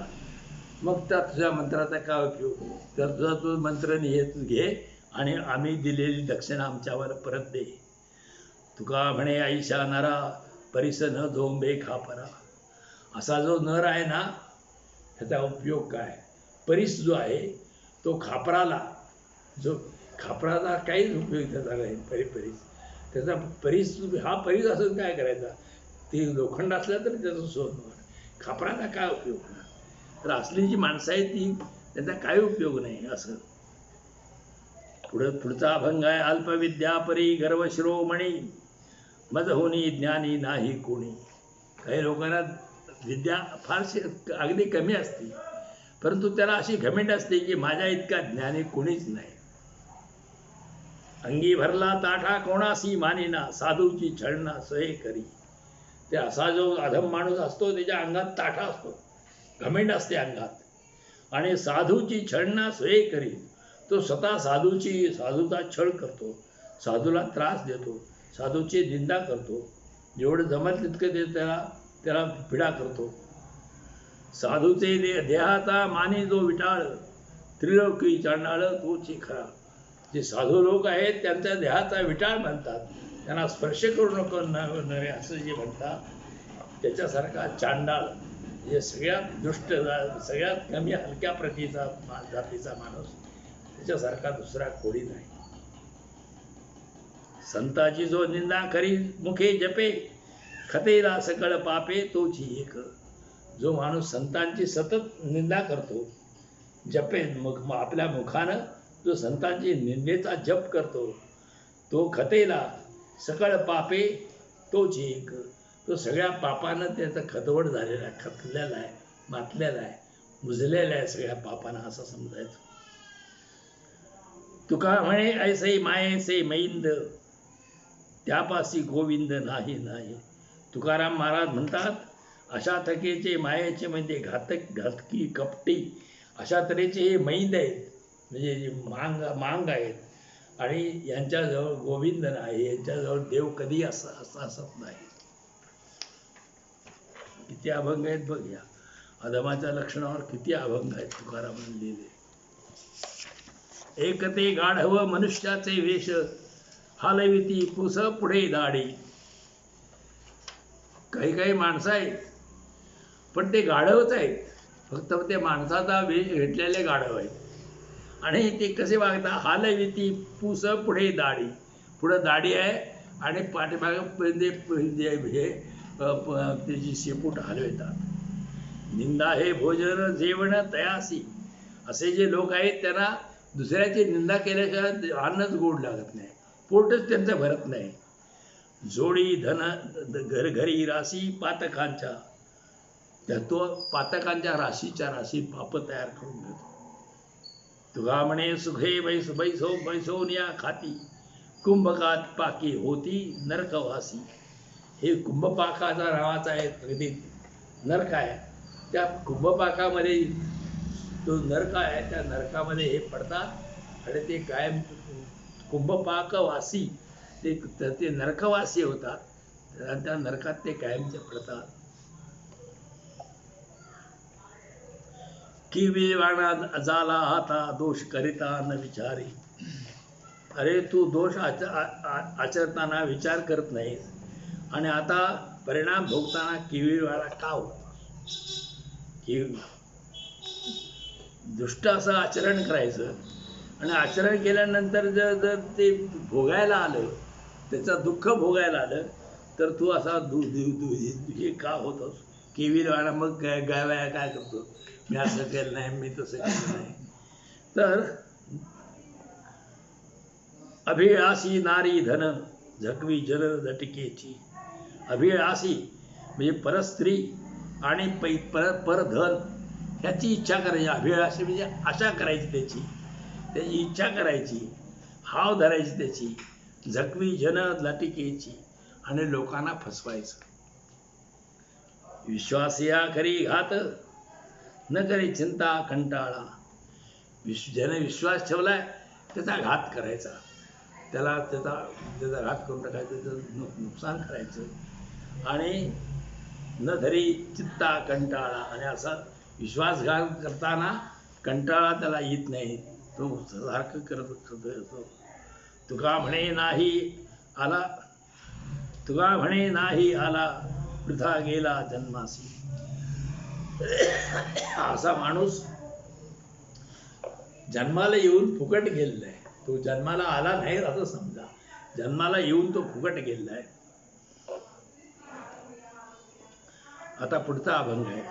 मग त्या तुझ्या मंत्राचा काय उपयोग? तर तुझा तू मंत्र घे आणि आम्ही दिलेली दक्षिणा आमच्यावर परत दे. तुका म्हणे ऐशा नरा परिस न झोंबे खापरा. असा जो नर आहे ना, ह्याचा उपयोग काय? परिस जो आहे तो खापराला, जो खापराचा काहीच उपयोग त्याचा नाही. परिस त्याचा परिस, हा परिस असं काय करायचा? ते लोखंड असलं तर त्याचं सोनं, खापराचा काय उपयोग? तर असली जी माणसं आहेत ती, त्याचा काय उपयोग नाही. असं पुढचा अभंग आहे. अल्पविद्या परी गर्व शिरोमणी, मज होणी ज्ञानी नाही कोणी. काही लोकांना विद्या फारशी अगदी कमी असते, परंतु त्याला अशी घमेंड असते की माझ्या इतका ज्ञानी कोणीच नाही. अंगी भरला ताठा कोणासी मानिना, साधूची छळना सोय करी. ते असा जो अधम माणूस असतो त्याच्या अंगात ताठा असतो, घमेंड असते अंगात, आणि साधूची छळना सोय करी. तो स्वतः साधूचा छळ करतो, साधूला त्रास देतो, साधूची निंदा करतो, जेवढं जमत तितकं ते त्याला पिडा करतो. साधूचे देहाचा मानी जो विटाळ, त्रिलोकी चांडाळ तोची खरा. जे साधू लोक आहेत त्यांच्या देहाचा विटाळ म्हणतात, त्यांना स्पर्श करू नको नव्हे असं जे म्हणतात, त्याच्यासारखा चांडाळ, जे सगळ्यात दुष्ट, सगळ्यात कमी हलक्या प्रतीचा जातीचा माणूस, त्याच्यासारखा दुसरा कोणी नाही. संताची जो निंदा करी मुखे जपे, खतेला सकळ पापे तोची एक. जो माणूस संतांची सतत निंदा करतो, जपे, मग आपल्या मुखानं जो संतांची निंदेचा जप करतो, तो खतेला सकळ पापे तोच एक. तो सगळ्या पापानं त्याचा खतवट झालेला आहे, खतलेला आहे, मातलेला आहे, मुजलेला आहे सगळ्या पापानं, असं समजायचं. तुका म्हणे ऐसे मायेसे मैंद, त्यापासी गोविंद नाही नाही. तुकाराम महाराज म्हणतात, अशा थकेचे मायेचे म्हणजे घातकी कपटी अशा तऱ्हेचे हे मैंद आहेत, म्हणजे जे मांग आहेत, आणि यांच्याजवळ गोविंद नाही, यांच्याजवळ देव कधी असत नाही. किती अभंग आहेत बघ, या अधमाच्या लक्षणावर किती अभंग आहेत तुकारामांनी लिहिले. एक ते गाढव मनुष्याचे वेश, हालविती पुस पुढे दाढी. काही माणसं आहेत पण ते गाढवच आहेत, फक्त ते माणसाचा वेश घेतलेले गाढव आहेत. आणि ते कसे वागतात? हालविती पुस पुढे दाढी. पुढं दाढी आहे आणि पाठीमागे हे त्याची शेपूट हलवतात. निंदा हे भोजन जेवण तयासी. असे जे लोक आहेत त्यांना दुसऱ्याची निंदा केल्याशिवाय अन्नच गोड लागत नाही, पोटच त्यांचं भरत नाही. जोडी धन घरी राशी पातकांच्या, त्या तो पातकांच्या राशीच्या राशी पाप तयार करून देतो. तुगा म्हणे सुखे बैसोनिया खाती, कुंभकात पाकी होती नरकवासी. हे कुंभपाकाचा नावाचा आहे अगदी नरक आहे. त्या कुंभपाकामध्ये तो नरक आहे, त्या नरकामध्ये हे पडतात आणि ते कायम कुंभपाकवासी, ते नरकवासी होतात आणि त्या नरकात ते कायमचे पडतात. की विवाणा झाला आता दोष करिता न विचारी. अरे तू दोष आचरताना विचार करत नाहीस आणि आता परिणाम भोगताना किवीवाळा का होता? की दुष्ट असं आचरण करायचं आणि आचरण केल्यानंतर जर ते भोगायला आलं, त्याचं दुःख भोगायला आलं, तर तू असा हे का होतोस? किवीवाळा मग गावाया काय करतो? मी असं केलं नाही, मी तसं केलं नाही. तर अभिळासी नारी धन झकवी जन झटकेची. अभिळासी म्हणजे परस्त्री आणि परधन ह्याची इच्छा करायची. अभिळासी म्हणजे आशा करायची, त्याची इच्छा करायची, हाव धरायची त्याची. झकवी जन लटिकेची आणि लोकांना फसवायचं. विश्वासिया करी घात न करी चिंता कंटाळा. ज्याने विश्वास ठेवलाय त्याचा घात करायचा, त्याचा घात करून टाकायचं, त्याचं नुकसान करायचं. आणि न धरी चित्ता कंटाळा. आणि असा विश्वासघात करताना कंटाळा त्याला येत नाही, तो सारखं करत असतो. तुका म्हणे नाही आला, तुका म्हणे नाही आला वृथा गेला जन्मासी. असा माणूस जन्माला येऊन फुकट गेलेला आहे. तो जन्माला आला नाही असं समजा, जन्माला येऊन तो फुकट गेलेला आहे. आता पुढचा अभंग आहे.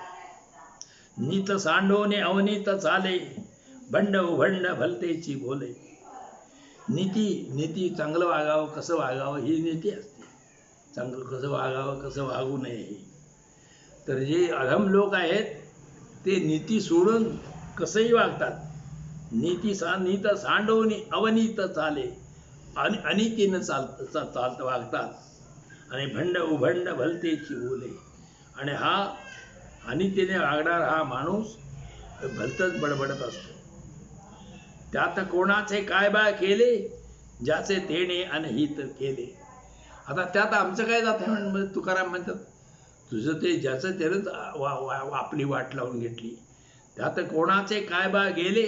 नीत सांडोने अवनीत चाले, भंड उभंड भलतेची बोले. नीती, नीती चांगलं वागावं, कसं वागावं ही नीती असते. चांगलं कसं वागावं, कसं वागू नये ही. तर जे अधम लोक आहेत ते नीती सोडून कसंही वागतात. नीत सांडवणी अवनीत चाले, आणि अनितीनं चालत वागतात. आणि भंड उभंड भलतेची बोले. आणि हा अनितीने वागणारा हा माणूस भलतच बडबडत असतो. त्यात कोणाचे काय बा केले, ज्याचे तेने अनहित केले. आता त्यात आमचं काय जातं म्हणजे तुकाराम म्हणतात, तुझं ते ज्याचं त्यानंच आपली वाट लावून घेतली. त्यात कोणाचे काय बा गेले,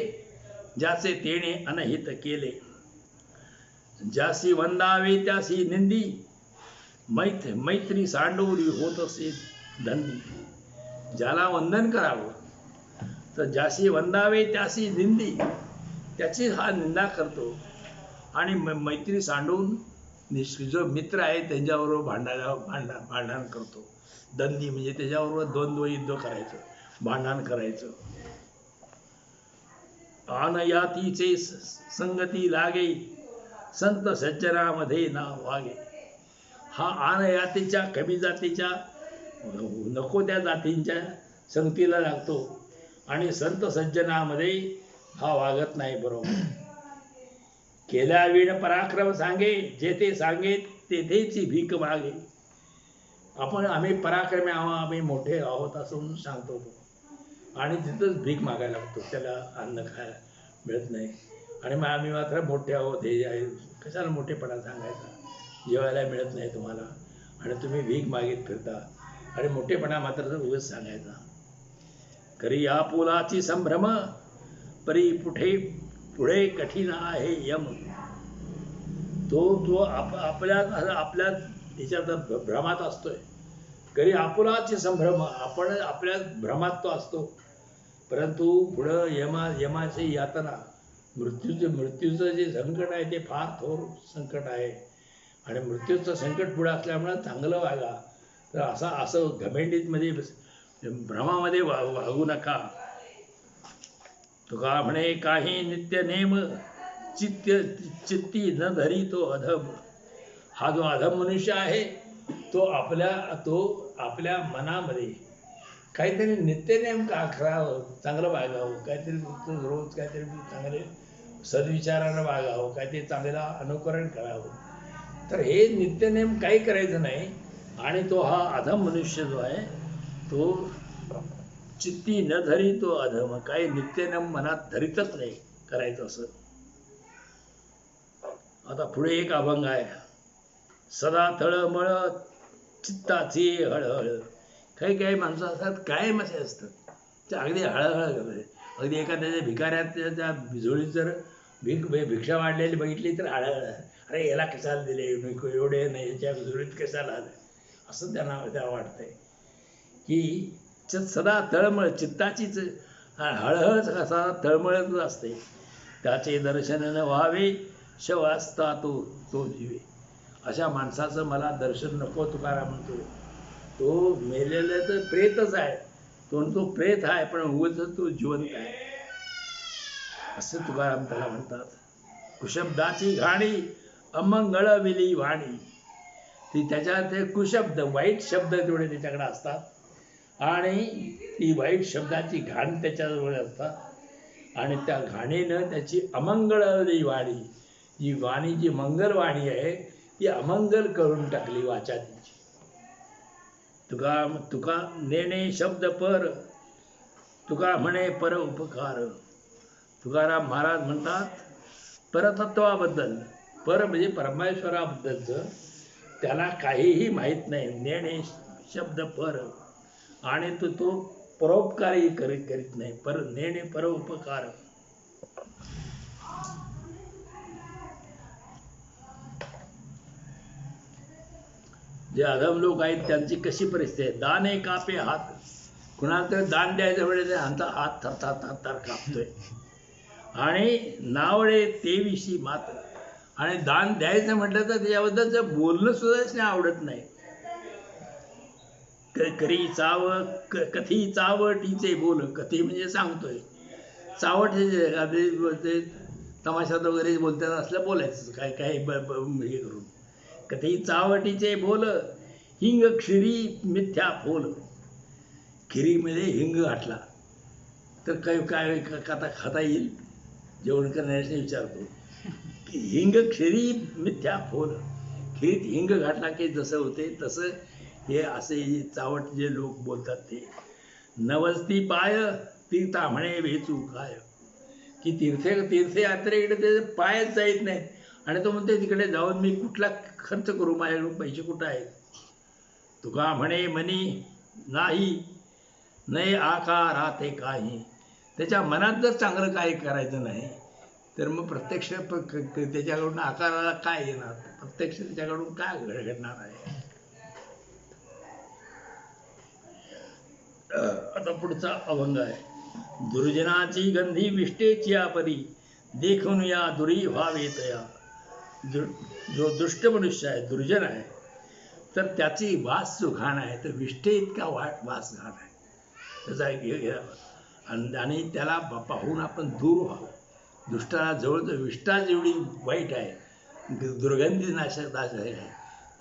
ज्याचे तेने अनहित केले. ज्यासी वंदावे त्यासी निंदी, मैत्री सांडोरी होत असे धंदी. ज्याला वंदन करावं तर ज्याशी वंदावे त्यासी निंदी, त्याची हा निंदा करतो. आणि मैत्री सांडून जो मित्र आहे त्यांच्याबरोबर भांडण करतो. दंदी म्हणजे त्याच्याबरोबर द्वंद्व युद्ध करायचं, भांडण करायचं. आनयातीचे संगती लागे, संत सज्जनामध्ये ना वागे. हा आनयातीच्या कमी जातीच्या नको त्या जातींच्या संगतीला लागतो आणि संत सज्जनामध्ये हा वागत नाही बरोबर. केल्या विण पराक्रम सांगे, जेथे सांगे तेथेची भीक मागे. आम्ही पराक्रमी आहोत, आम्ही मोठे आहोत असं सांगतो तो, आणि तिथंच भीक मागायला लागतो. त्याला अन्न खायला मिळत नाही. आणि मग आम्ही मात्र मोठे आहोत हे आहे, कशाला मोठेपणा सांगायचा. जेवायला मिळत नाही तुम्हाला आणि तुम्ही भीक मागीत फिरता, आणि मोठेपणा मात्र उगाच सांगायचा. करी या पुलाची संभ्रम, परी पुढे कठीण आहे यम. तो आपल्या ह्याच्यात भ्रमात असतोय. करी आपुलाचे संभ्रम, आपण आपल्या भ्रमात तो असतो. परंतु पुढं यमाची यातना, मृत्यूचं जे संकट आहे ते फार थोर संकट आहे. आणि मृत्यूचं संकट पुढं असल्यामुळं चांगलं वागा. तर असं घमेंडीमध्ये भ्रमामध्ये वागू नका. तुका म्हणे काही नित्य नेम, चित्ती न धरी तो अधम. हा जो अधम मनुष्य आहे तो आपल्या मनामध्ये काहीतरी नित्यनेम करावं, चांगलं वागावं, काहीतरी रोज काहीतरी चांगले सद्विचारानं वागावं, काहीतरी चांगलं अनुकरण करावं. तर हे नित्यनेम काही करायचं नाही. आणि तो हा अधम मनुष्य जो आहे तो चित्ती न धरी तो अधम, काही नित्यनेम मनात धरीतच नाही करायचं असं. आता पुढे एक अभंग आहे. सदा तळमळ चित्ताची हळहळ. काही माणसं असतात कायम असे असतात, ते अगदी हळहळ करते. अगदी एखाद्याच्या भिकाऱ्याच्या झोळीत जर भिक्षा वाढलेली बघितली तर हळहळ, अरे याला कशाला दिले, एवढे नाही याच्या झोळीत कशाला आलं, असं त्यांना वाटतंय. की सदा तळमळ चित्ताचीच हळहळ कसा तळमळतच असते. त्याचे दर्शन न व्हावे, शवास्ता तो जीवे. अशा माणसाचं मला दर्शन नको, तुकाराम म्हणतो. तो मेलेला तर प्रेतच आहे, तो प्रेत आहे पण उगाच तो जिवंत आहे असं तुकाराम त्याला म्हणतात. कुशब्दाची घाणी अमंगळ विली वाणी. ती त्याच्यात कुशब्द वाईट शब्द तेवढे त्याच्याकडे असतात, आणि ती वाईट शब्दाची घाण त्याच्याजवळ असतात. आणि त्या घाणीनं त्याची अमंगळवली वाणी, जी वाणी जी मंगलवाणी आहे ती अमंगल करून टाकली वाचा तिची. तुका नेणे शब्द पर, तुका म्हणे पर उपकार. तुकाराम महाराज म्हणतात परतत्वाबद्दल, पर म्हणजे परमेश्वराबद्दलचं त्याला काहीही माहीत नाही. नेणे शब्द पर, आणि तो परोपकारही करीत नाही. नेणे परोपकार. जे अधम लोक आहेत त्यांची कशी परिस्थिती आहे. दाने कापे हात. कुणाला तर दान द्यायचं म्हणजे आमचा हात थरथर कापतोय. आणि नावडे तेविषयी मात. आणि दान द्यायचं म्हटलं तर त्याच्याबद्दलचं बोलणं सुद्धा आवडत नाही. कथी चावटीचे बोल. कथी म्हणजे सांगतोय, चावट हे तमाशात वगैरे बोलतात असलं बोलायचं काय काय हे करून. कथी चावटीचे बोल. हिंग क्षीरी मिथ्या फोल. खिरीमध्ये हिंग घातला तर काय काय खाता येईल. जेवण करण्यासाठी विचारतो की हिंग क्षीरी मिथ्या फोल. खिरीत हिंग घातला की जसं होते तसं हे असे चावट जे लोक बोलतात ते. नवस्ती पाय तीर्था म्हणे वेचू काय. की तीर्थयात्रेकडे ते पायच जात नाहीत. आणि तो म्हणते तिकडे जाऊन मी कुठला खर्च करू, माझ्याकडून पैसे कुठं आहेत. तुका म्हणे मनी नाही नये आकाराते काही. त्याच्या मनात जर चांगलं काही करायचं नाही तर मग प्रत्यक्ष त्याच्याकडून आकाराला काय येणार. प्रत्यक्ष त्याच्याकडून काय घडणार आहे. आता पुढचा अभंग आहे. दुर्जनाची गंधी विष्टेची परी. देखून या दुरी व्हावे तया. जो दुष्ट मनुष्य आहे, दुर्जन आहे, तर त्याची वास जो घाण आहे तर विष्ठे इतका वास घाण आहे त्याचा. आणि त्याला पाहून आपण दूर व्हावं. दुष्टाला जवळ विष्ठा जेवढी वाईट आहे, दुर्गंधी नाशक आहे,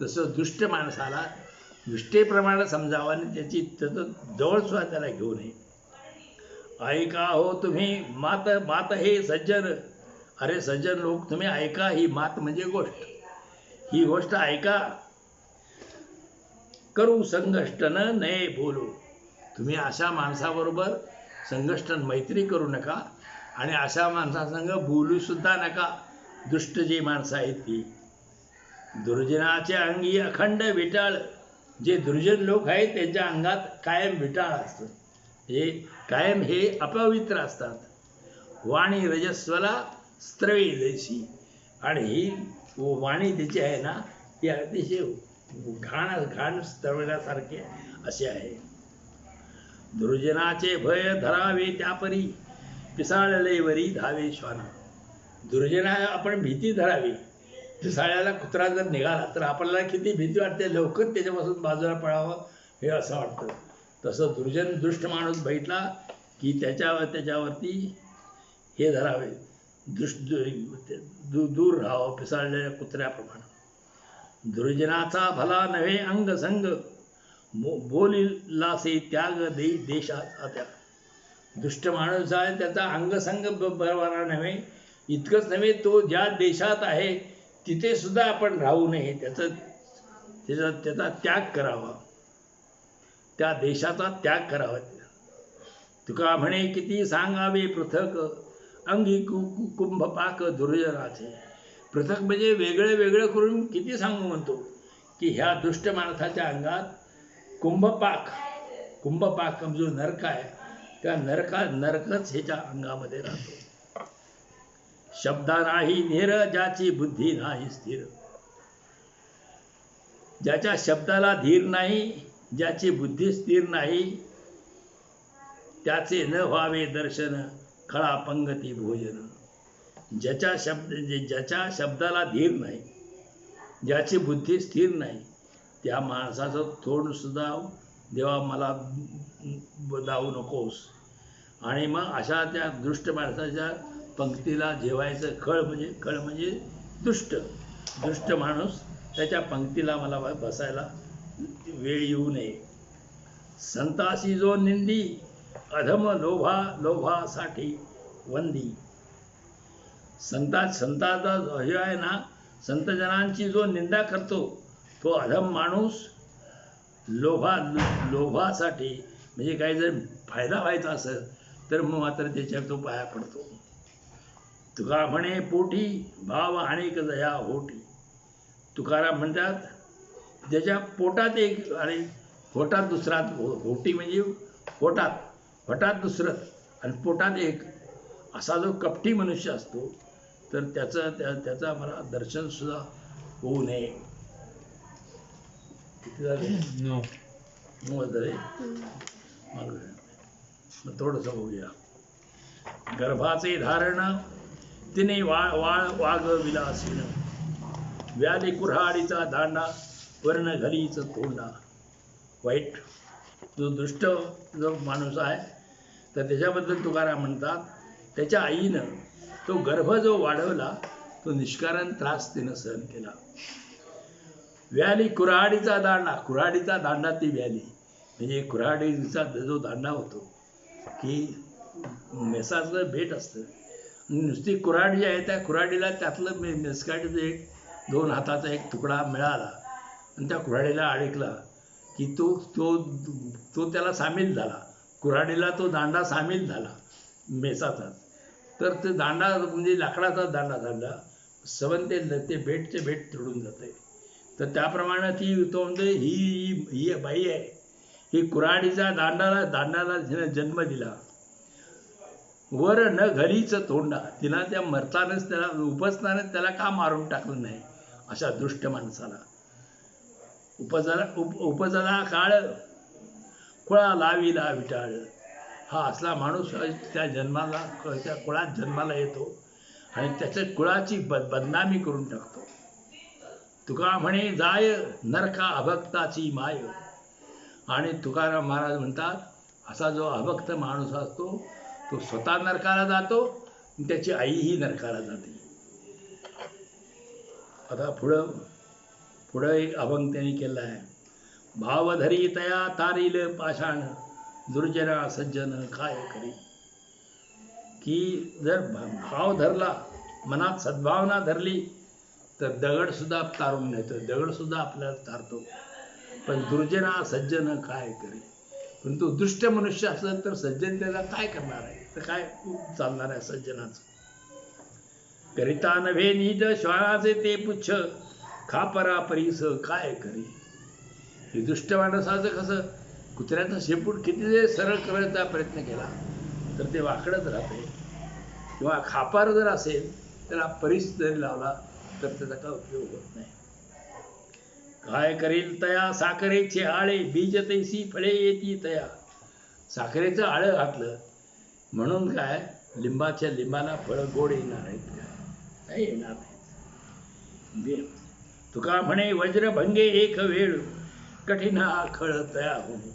तसं दुष्ट माणसाला विष्ठेप्रमाणे समजावं आणि त्याचं जवळसुद्धा त्याला घेऊ नये. ऐका हो तुम्ही मात हे सज्जन. अरे सज्जन लोक तुम्ही ऐका. ही मात म्हणजे गोष्ट. ही गोष्ट ऐका. करू संघष्टन नये बोलू. तुम्ही अशा माणसाबरोबर संघष्टन मैत्री करू नका. आणि अशा माणसासंग बोलू सुद्धा नका. दुष्ट जी माणसं आहेत ती. दुर्जनाच्या अंगी अखंड विटाळ. जे दुर्जन लोक आहेत त्यांच्या अंगात कायम विटाळ असतं. हे कायम हे अपवित्र असतात. वाणी रजस्वला स्त्रवे देशी. आणि ही वाणी त्याची आहे ना, ती अतिशय घाण स्त्रवण्यासारखे असे आहे. दुर्जनाचे भय धरावे त्यापरी. पिसाळले वरी धावे श्वाना. दुर्जना आपण भीती धरावी. पिसाळ्याला कुत्रा जर निघाला तर आपल्याला किती भीती वाटते. लवकर त्याच्यापासून बाजूला पळावं हे असं वाटतं. तसं दुष्ट माणूस बैठला की त्याच्यावरती हे धरावे. दूर राहावं पिसाळलेल्या कुत्र्याप्रमाणे. दुर्जनाचा भला नव्हे अंगसंग. बोलिलासे त्याग देशाचा त्या. दुष्ट माणूस आहे त्याचा अंगसंग बरोबर नव्हे. इतकंच नव्हे, तो ज्या देशात आहे तिथे सुद्धा आपण राहू नये. त्याचा त्याग करावा. त्या देशाचा त्याग करावा. तुका म्हणे किती सांगावे पृथक. अंगी कुंभपाक दुर्जनाचे. पृथक म्हणजे वेगळं करून किती सांगू म्हणतो की ह्या दुष्ट माणसाच्या अंगात कुंभपाक जो नरक आहे त्या नरकच ह्याच्या अंगामध्ये राहतो. शब्दा नाही नेर ज्याची बुद्धी नाही स्थिर. ज्याच्या शब्दाला धीर नाही, ज्याची बुद्धी स्थिर नाही, त्याचे न व्हावे दर्शन खळा पंगती भोजन. ज्याच्या शब्दाला धीर नाही, ज्याची बुद्धी स्थिर नाही, त्या माणसाचं तोंड सुद्धा देवा मला दावू नकोस. आणि मग अशा त्या दुष्ट माणसाच्या पंक्तीला जेवायचं. खळ म्हणजे दुष्ट माणूस, त्याच्या पंक्तीला मला बसायला वेळ येऊ नये. संतासी जो निंदी अधम लोभासाठी वंदी. संताचा हे आहे ना, संतजनांची जो निंदा करतो तो अधम माणूस लोभासाठी म्हणजे काही जर फायदा व्हायचा असेल तर मग मात्र त्याच्यावर तो पाया पडतो. तुका म्हणे पोटी भाव अनेक दया होटी. तुकाराम म्हणतात ज्याच्या पोटात एक आणि होटात दुसरा, होटी म्हणजे पोटात, होटात दुसरं आणि पोटात एक, असा जो कपटी मनुष्य असतो तर त्याचा मला दर्शन सुद्धा होऊ नये. किती झाले? 9 झाले. मग थोडंसं होऊया. गर्भाचे धारण तिने वाघ विलासीन, व्याली कुऱ्हाडीचा दांडा वर्ण घलीच तोंडा. वाईट जो दुष्ट जो माणूस आहे तर त्याच्याबद्दल तुकाराम म्हणतात, त्याच्या आईनं तो गर्भ जो वाढवला तो निष्कारण त्रास तिनं सहन केला. व्याली कुऱ्हाडीचा दांडा, कुऱ्हाडीचा दांडा ती व्याली म्हणजे कुऱ्हाडीचा जो दांडा होतो की मेसाचं भेट असतं, नुसती कुऱ्हाडी आहे त्या कुऱ्हाडीला त्यातलं मेसकाडीचं एक 2 हाताचा एक तुकडा मिळाला आणि त्या कुऱ्हाडीला अडकला की तो तो तो त्याला सामील झाला, कुऱ्हाडीला तो दांडा सामील झाला मेसाचा. तर ते दांडा म्हणजे लाकडाचा दांडा ते भेटचे भेट तोडून जाते. तर त्याप्रमाणे तो म्हणजे ही बाई आहे, ही कुऱ्हाडीचा दांडाला जिने जन्म दिला. वर न घरीच तोंडा, तिला त्या मरतानच त्याला उपसतानच त्याला का मारून टाकलं नाही अशा दुष्ट माणसाला. उपजला काळ कुळा लाविला विटाळ, हा असला माणूस त्या कुळात जन्माला येतो आणि त्याच्या कुळाची बदनामी करून टाकतो. तुका म्हणे जाय नरका अभक्ताची माय. आणि तुकाराम महाराज म्हणतात, असा जो अभक्त माणूस असतो तो स्वतः नरकाला जातो आणि त्याची आईही नरकाला जाते. आता पुढं एक अभंग त्यांनी केला आहे. भावधरी तया तारील पाषाण, दुर्जना सज्जन काय करी. की जर भाव धरला, मनात सद्भावना धरली तर दगड सुद्धा तारून नेतो, दगड सुद्धा आपल्याला तारतो. पण दुर्जना सज्जन काय करी. परंतु दुष्ट मनुष्य असलं तर सज्जन त्याला काय करणार आहे, तर काय चालणार आहे सज्जनाचं. करिता नव्हे नीट श्वानाचे ते पुच्छ, खापरा परीस काय करी. हे दुष्ट माणसाचं कसं, कुत्र्याचं शेपूट किती जरी सरळ करायचा प्रयत्न केला तर ते वाकडच राहते, किंवा खापर जर असेल त्याला परीस जरी लावला तर त्याचा काय उपयोग होत नाही. काय करील तया साखरेचे आळे, बीज तैसी फळे येती तया. साखरेचं आळं घातलं म्हणून काय लिंबाला फळं गोड येणार आहेत काय, नाही येणार नाही. तुका म्हणे वज्रभंगे एक वेळ, कठीण हा खळ तया होणे.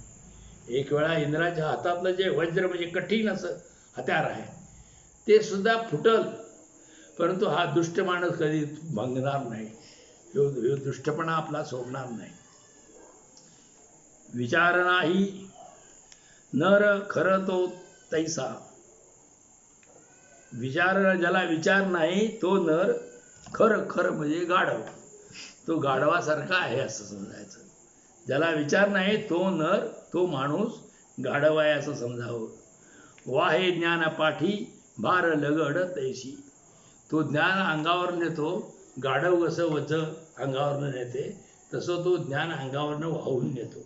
एक वेळा इंद्राच्या हातातलं जे वज्र म्हणजे कठीण असं हत्यार आहे ते सुद्धा फुटल, परंतु हा दुष्ट माणूस कधी भंगणार नाही, ह्यो दुष्टपणा आपला सोडणार नाही. विचार नाही नर खर तो तैसा. ज्याला विचार नाही तो नर खर म्हणजे गाढव, तो गाढवासारखा आहे असं समजायचं. ज्याला विचार नाही तो नर, तो माणूस गाढव आहे असं समजावं. वाहे ज्ञान पाठी भार लगड तैशी. तो ज्ञान अंगावर नेतो, गाढव कसं वज अंगावरनं नेते तसं तो ज्ञान अंगावरनं वाहून नेतो.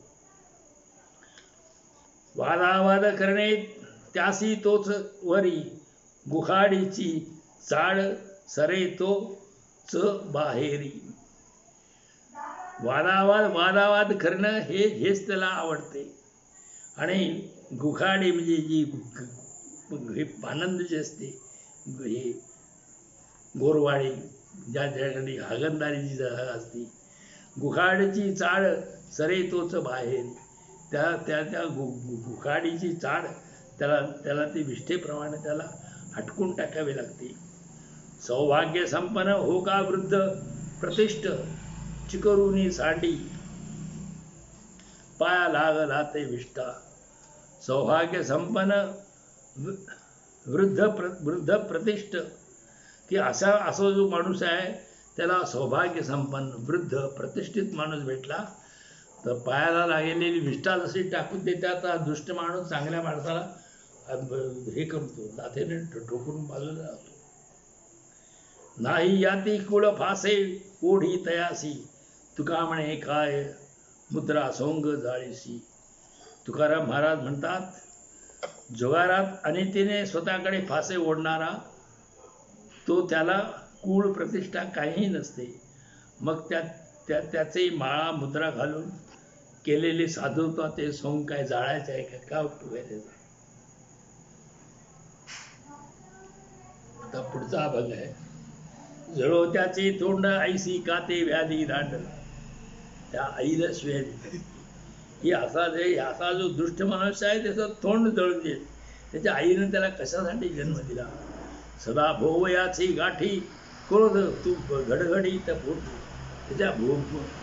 वादावाद करणे त्यासी तोच वरी, गुखाडीची चाळ सरे तो च बाहेरी. वादावाद करणं हेच त्याला आवडते. आणि गुखाडी म्हणजे जी आनंद जे असते, हे गोरवाडी ज्या ठिकाणी हागणदारीची जागा असते, गुखाडीची चाळ सरे तोच बाहेर. त्या गुखाडीची चाळ त्याला ती विष्ठेप्रमाणे त्याला हटकून टाकावी लागते. सौभाग्य संपन्न हो का वृद्ध प्रतिष्ठ, चिकरुनी सांडी पाया लागला ते विष्ठा. सौभाग्य संपन्न वृद्ध प्रतिष्ठ, की असा जो माणूस आहे त्याला सौभाग्य संपन्न वृद्ध प्रतिष्ठित माणूस भेटला तर पायाला लागलेली विष्ठा जशी टाकून देतात, दुष्ट माणूस चांगल्या माणसाला हे करतो, लाथेने ठोकून बाजूला जातो. नाही याती कुळ फासे ओढी तयासी. तुका म्हणे काय मुद्रा सोंग जाळीसी. तुकाराम महाराज म्हणतात, जुगारात अनितीने स्वतःकडे फासे ओढणारा तो त्याला कुळ प्रतिष्ठा काहीही नसते. मग त्याचे माळा मुद्रा घालून केलेले साधुत्व ते सोंग काय जाळायचं आहे का? काय उपयोग आहे त्याचा? आता पुढचा भाग आहे, जळो त्याचे तोंड ऐसी काते व्याधी दांड. त्या आईला शिवाय देते. ही असा जो दुष्ट मनुष्य आहे त्याचं तोंड जळून देत. त्याच्या आईनं त्याला कशासाठी जन्म दिला? सदा भोवयाची गाठी क्रोध तू घडघडीत फुटली. त्याच्या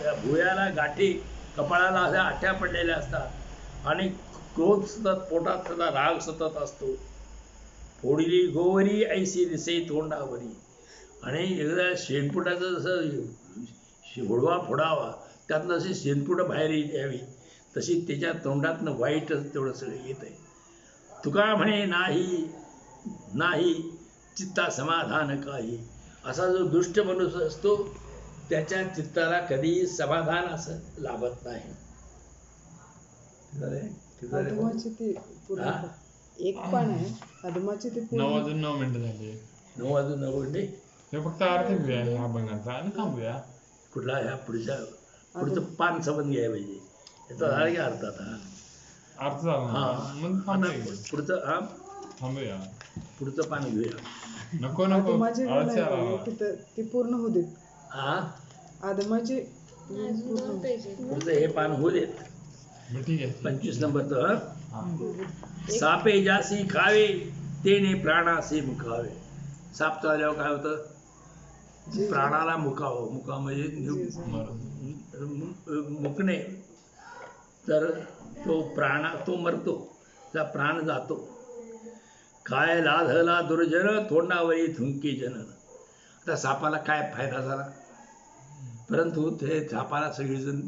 त्या भुयाला गाठी कपाळाला अशा आठ्या पडलेल्या असतात आणि क्रोध सतत पोटात, सदा राग सतत असतो. फोडली गोवरी ऐशी दिसे तोंडावरी. आणि एकदा शेणपुटाचं जसं हुडवा फोडावा त्यातनं अशी शेणपुटं बाहेर यावी तशी त्याच्या तोंडातनं वाईटच तेवढं सगळं येत आहे. तुका म्हणे नाही नाही चित्ता समाधान काही. असा जो दुष्ट मनुष्य असतो त्याच्या चित्ताला कधी समाधान असं लाभत नाही. एक पण आहे अधमाची ते 9 मिनिटं झाली. 9 मिनिटे. ते फक्त अर्थ घेऊया ह्या भागाचा आणि थांबूया. कुठला ह्या पुढचं पान समज घ्यायला पाहिजे. याचा झाला की अर्थ आता अर्थ झाला हा. मग थांबूया. पुढचं हा थांबूया. पुढचं पान घेऊया. नको नको अधमाची अर्थ आला. ती पूर्ण होऊ देत. हा अधमाची पुढचं हे पान होऊ देत. ठीक आहे. 25 नंबरचं. हा. सापे जासी खावे तेने प्राणासी मुखावे. साप चालल्यावर काय होतं? प्राणाला मुकावं. मुका म्हणजे मुकणे. तर तो मरतो, त्याचा प्राण जातो. काय लाधला दुर्जन तोंडावरी थुंकी जन. आता सापाला काय फायदा झाला? परंतु ते सापाला सगळेजण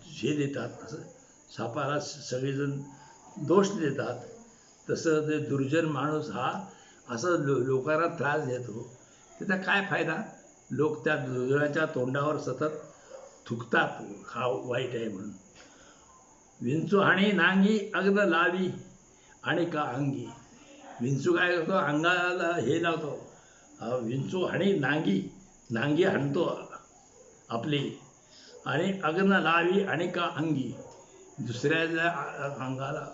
हे देतात. तसं सापाला सगळेजण दोष देतात. तसं ते दुर्जन माणूस हा असं लोकांना त्रास देतो. त्याचा काय फायदा? लोक त्या दुर्जनाच्या तोंडावर सतत थुकतात हा वाईट आहे म्हणून. विंचू हाणी नांगी अग्न लावी आणि का अंगी. विंचू काय करतो? अंगाला हे लावतो. विंचू हाणी नांगी हाणतो आपली आणि अग्न लावी आणि का अंगी. दुसऱ्याच्या अंगाला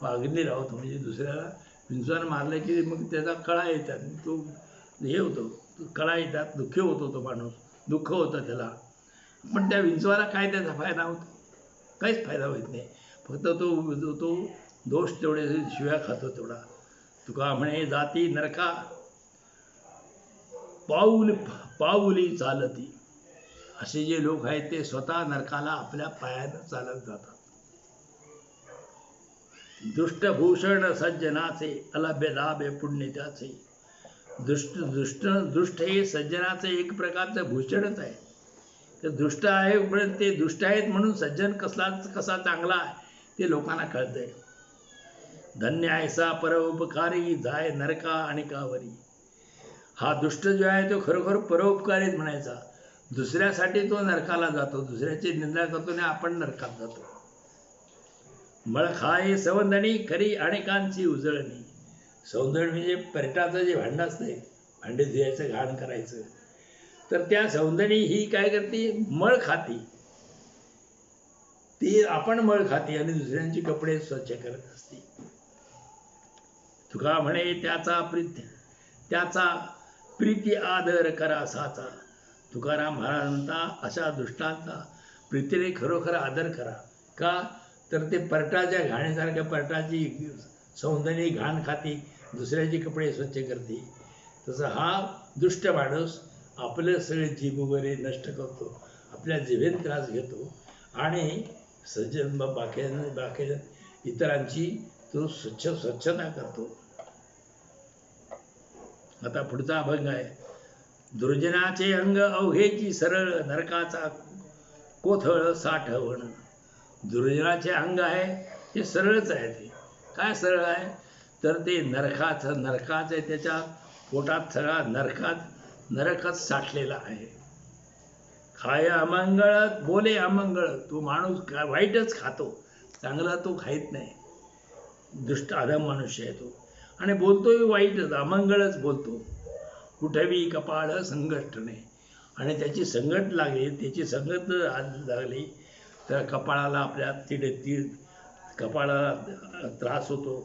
अग्नी लावतो. म्हणजे दुसऱ्याला विंचूला मारलं की मग त्याचा कळा येतात. तो हे होतो, कळा येतात, दुःखी होतो तो माणूस, दुःख होतं त्याला. पण त्या विंचवाला काय त्याचा फायदा होतो? काहीच फायदा होत नाही. फक्त तो दोष तेवढे शिव्या खातो तेवढा. तुका म्हणे जाती नरका पाऊली चालती. असे जे लोक आहेत ते स्वतः नरकाला आपल्या पायानं चालत जातात. दुष्टभूषण सज्जनाचे अलाभ्य लाभे पुण्य त्याचे. दुष्ट हे सज्जनाचे एक प्रकारचं भूषणच आहे. तर दुष्ट आहे पण ते दुष्ट आहेत म्हणून सज्जन कसा चांगला आहे ते लोकांना कळतंय. धन्य ऐसा परोपकारी जाय नरका आणि कावरी. हा दुष्ट जो आहे तो खरोखर परोपकारीच म्हणायचा. दुसऱ्यासाठी तो नरकाला जातो, दुसऱ्याची निंदा करतो आणि आपण नरकात जातो. मळखाये सवंदणी खरी अनेकांची उजळणी. सौंदर्य म्हणजे पेटाचं जे भांडं असते, भांडे धुयाचं, घाण करायचं, तर त्या सौंदर्य ही काय करते? मळ खाती. ती आपण मळ खाती आणि दुसऱ्यांची कपडे स्वच्छ करत असते. तुका म्हणे त्याचा प्रीती आदर करा साचा. तुकाराम महाराज म्हणता अशा दुष्टांचा प्रीतीने खरोखर आदर करा. का? तर ते परटाच्या घाणीसारख्या परटाची सौंदर्य घाण खाती, दुसऱ्याची कपडे स्वच्छ करते. तसं हा दुष्ट माणूस आपलं सगळे जीभ वगैरे नष्ट करतो, आपल्या जिभेत त्रास घेतो आणि सज्जन बाकी इतरांची तो स्वच्छता करतो. आता पुढचा अभंग आहे. दुर्जनाचे अंग अवघेची सरळ नरकाचा कोथळ साठवण. दुर्जनाचे अंग आहे ते सरळच आहे. ते काय सरळ आहे? तर ते नरकाचं त्याच्या पोटात सगळा नरकच साठलेला आहे. खाय अमंगळ बोले अमंगळ. तो माणूस वाईटच खातो, चांगला तो खात नाही. दुष्ट अधम मनुष्य आहे तो, आणि बोलतोय वाईटच, अमंगळच बोलतो. उठवी कपाळ संघटने, आणि त्याची संगत लागली, त्याची संगत लागली तर कपाळाला आपल्या तीड कपाळाला त्रास होतो,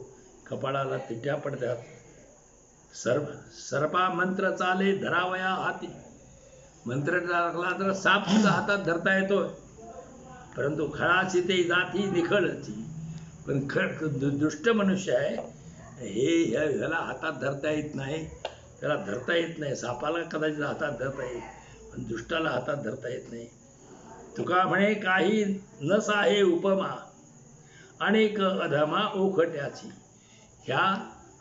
कपाळाला तिट्या पडतात. सर्पा मंत्र चाले धरावया हाती. मंत्र टाकला तर साप सुद्धा हातात धरता येतोय. परंतु खळाची ते जाती निखळची. पण दुष्ट मनुष्य आहे ह्याला हातात धरता येत नाही, त्याला धरता येत नाही. सापाला कदाचित हातात धरता येईल, पण दुष्टाला हातात धरता येत नाही. तुका म्हणे काही नस आहे उपमा, अनेक अधमा ओखट्याची. ह्या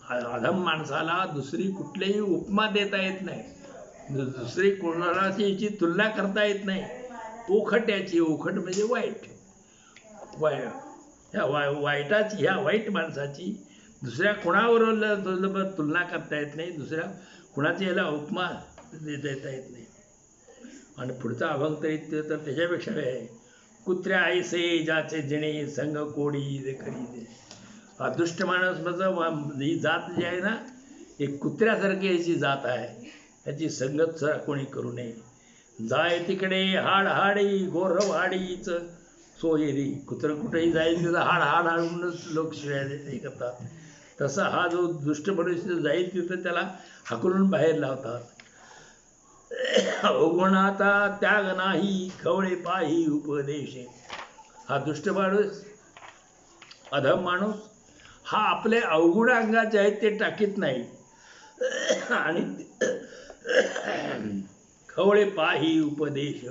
अधम माणसाला दुसरी कुठलीही उपमा देता येत नाही, दुसरी कोणाची तुलना करता येत नाही. ओखट्याची, ओखट म्हणजे वाईट, ह्या वाईटाची, ह्या वाईट माणसाची दुसऱ्या कोणाबरोबर तुलना करता येत नाही, दुसऱ्या कुणाची याला उपमा देता येत नाही. आणि पुढचा अभंग तर त्याच्यापेक्षा काय आहे. कुत्र्या ऐसे ज्याचे जिणे संग कोडी दे करी दे. हा दुष्ट माणूस म्हणजे ही जात जी आहे ना, एक कुत्र्यासारखी याची जात आहे, त्याची संगत कोणी करू नये. जाय तिकडे हाड हाडी गोरवाडीच सोयरी. कुत्रं कुठेही जाईल तिथं हाड हाड हाडूनच लोक शिवाय हे करतात. तसा हा जो दुष्ट मनुष्य जाईल तिथं त्याला हाकलून बाहेर लावतात. अवगुणाचा त्याग नाही खवळे पाही उपदेश. हा दुष्ट माणूस, अधम माणूस, हा आपले अवगुण अंगाचे आहेत ते टाकीत नाही, आणि खवळे पाही उपदेश.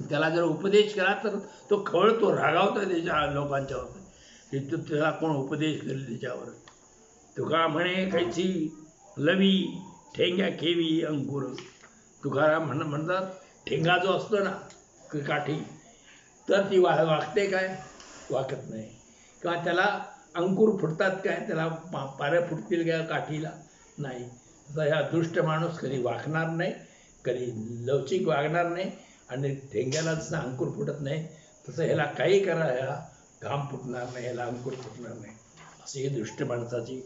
त्याला जर उपदेश केला तर तो खवळतो, रागावतो त्याच्या लोकांच्यावर, त्याला कोण उपदेश करेल त्याच्यावर. तुका म्हणे कैची लवी ठेंग्या खेवी अंकुर. तुकाराम म्हणतात ठेंगा जो असतो ना काठी, तर ती वागते काय, वाकत नाही. किंवा त्याला अंकुर फुटतात काय, त्याला पाऱ्या फुटतील काय काठीला, नाही. तर ह्या दुष्ट माणूस कधी वाकणार नाही, कधी लवचिक वागणार नाही, आणि ठेंग्याला जसं अंकुर फुटत नाही तसं ह्याला काही करा, ह्याला घाम फुटणार नाही, ह्याला अंकुर फुटणार नाही. अशी ही दुष्ट माणसाची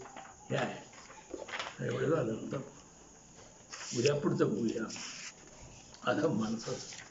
हे आहे. एवढं झालं तर उद्या पुढचं बघूया. अधम माणसाचं.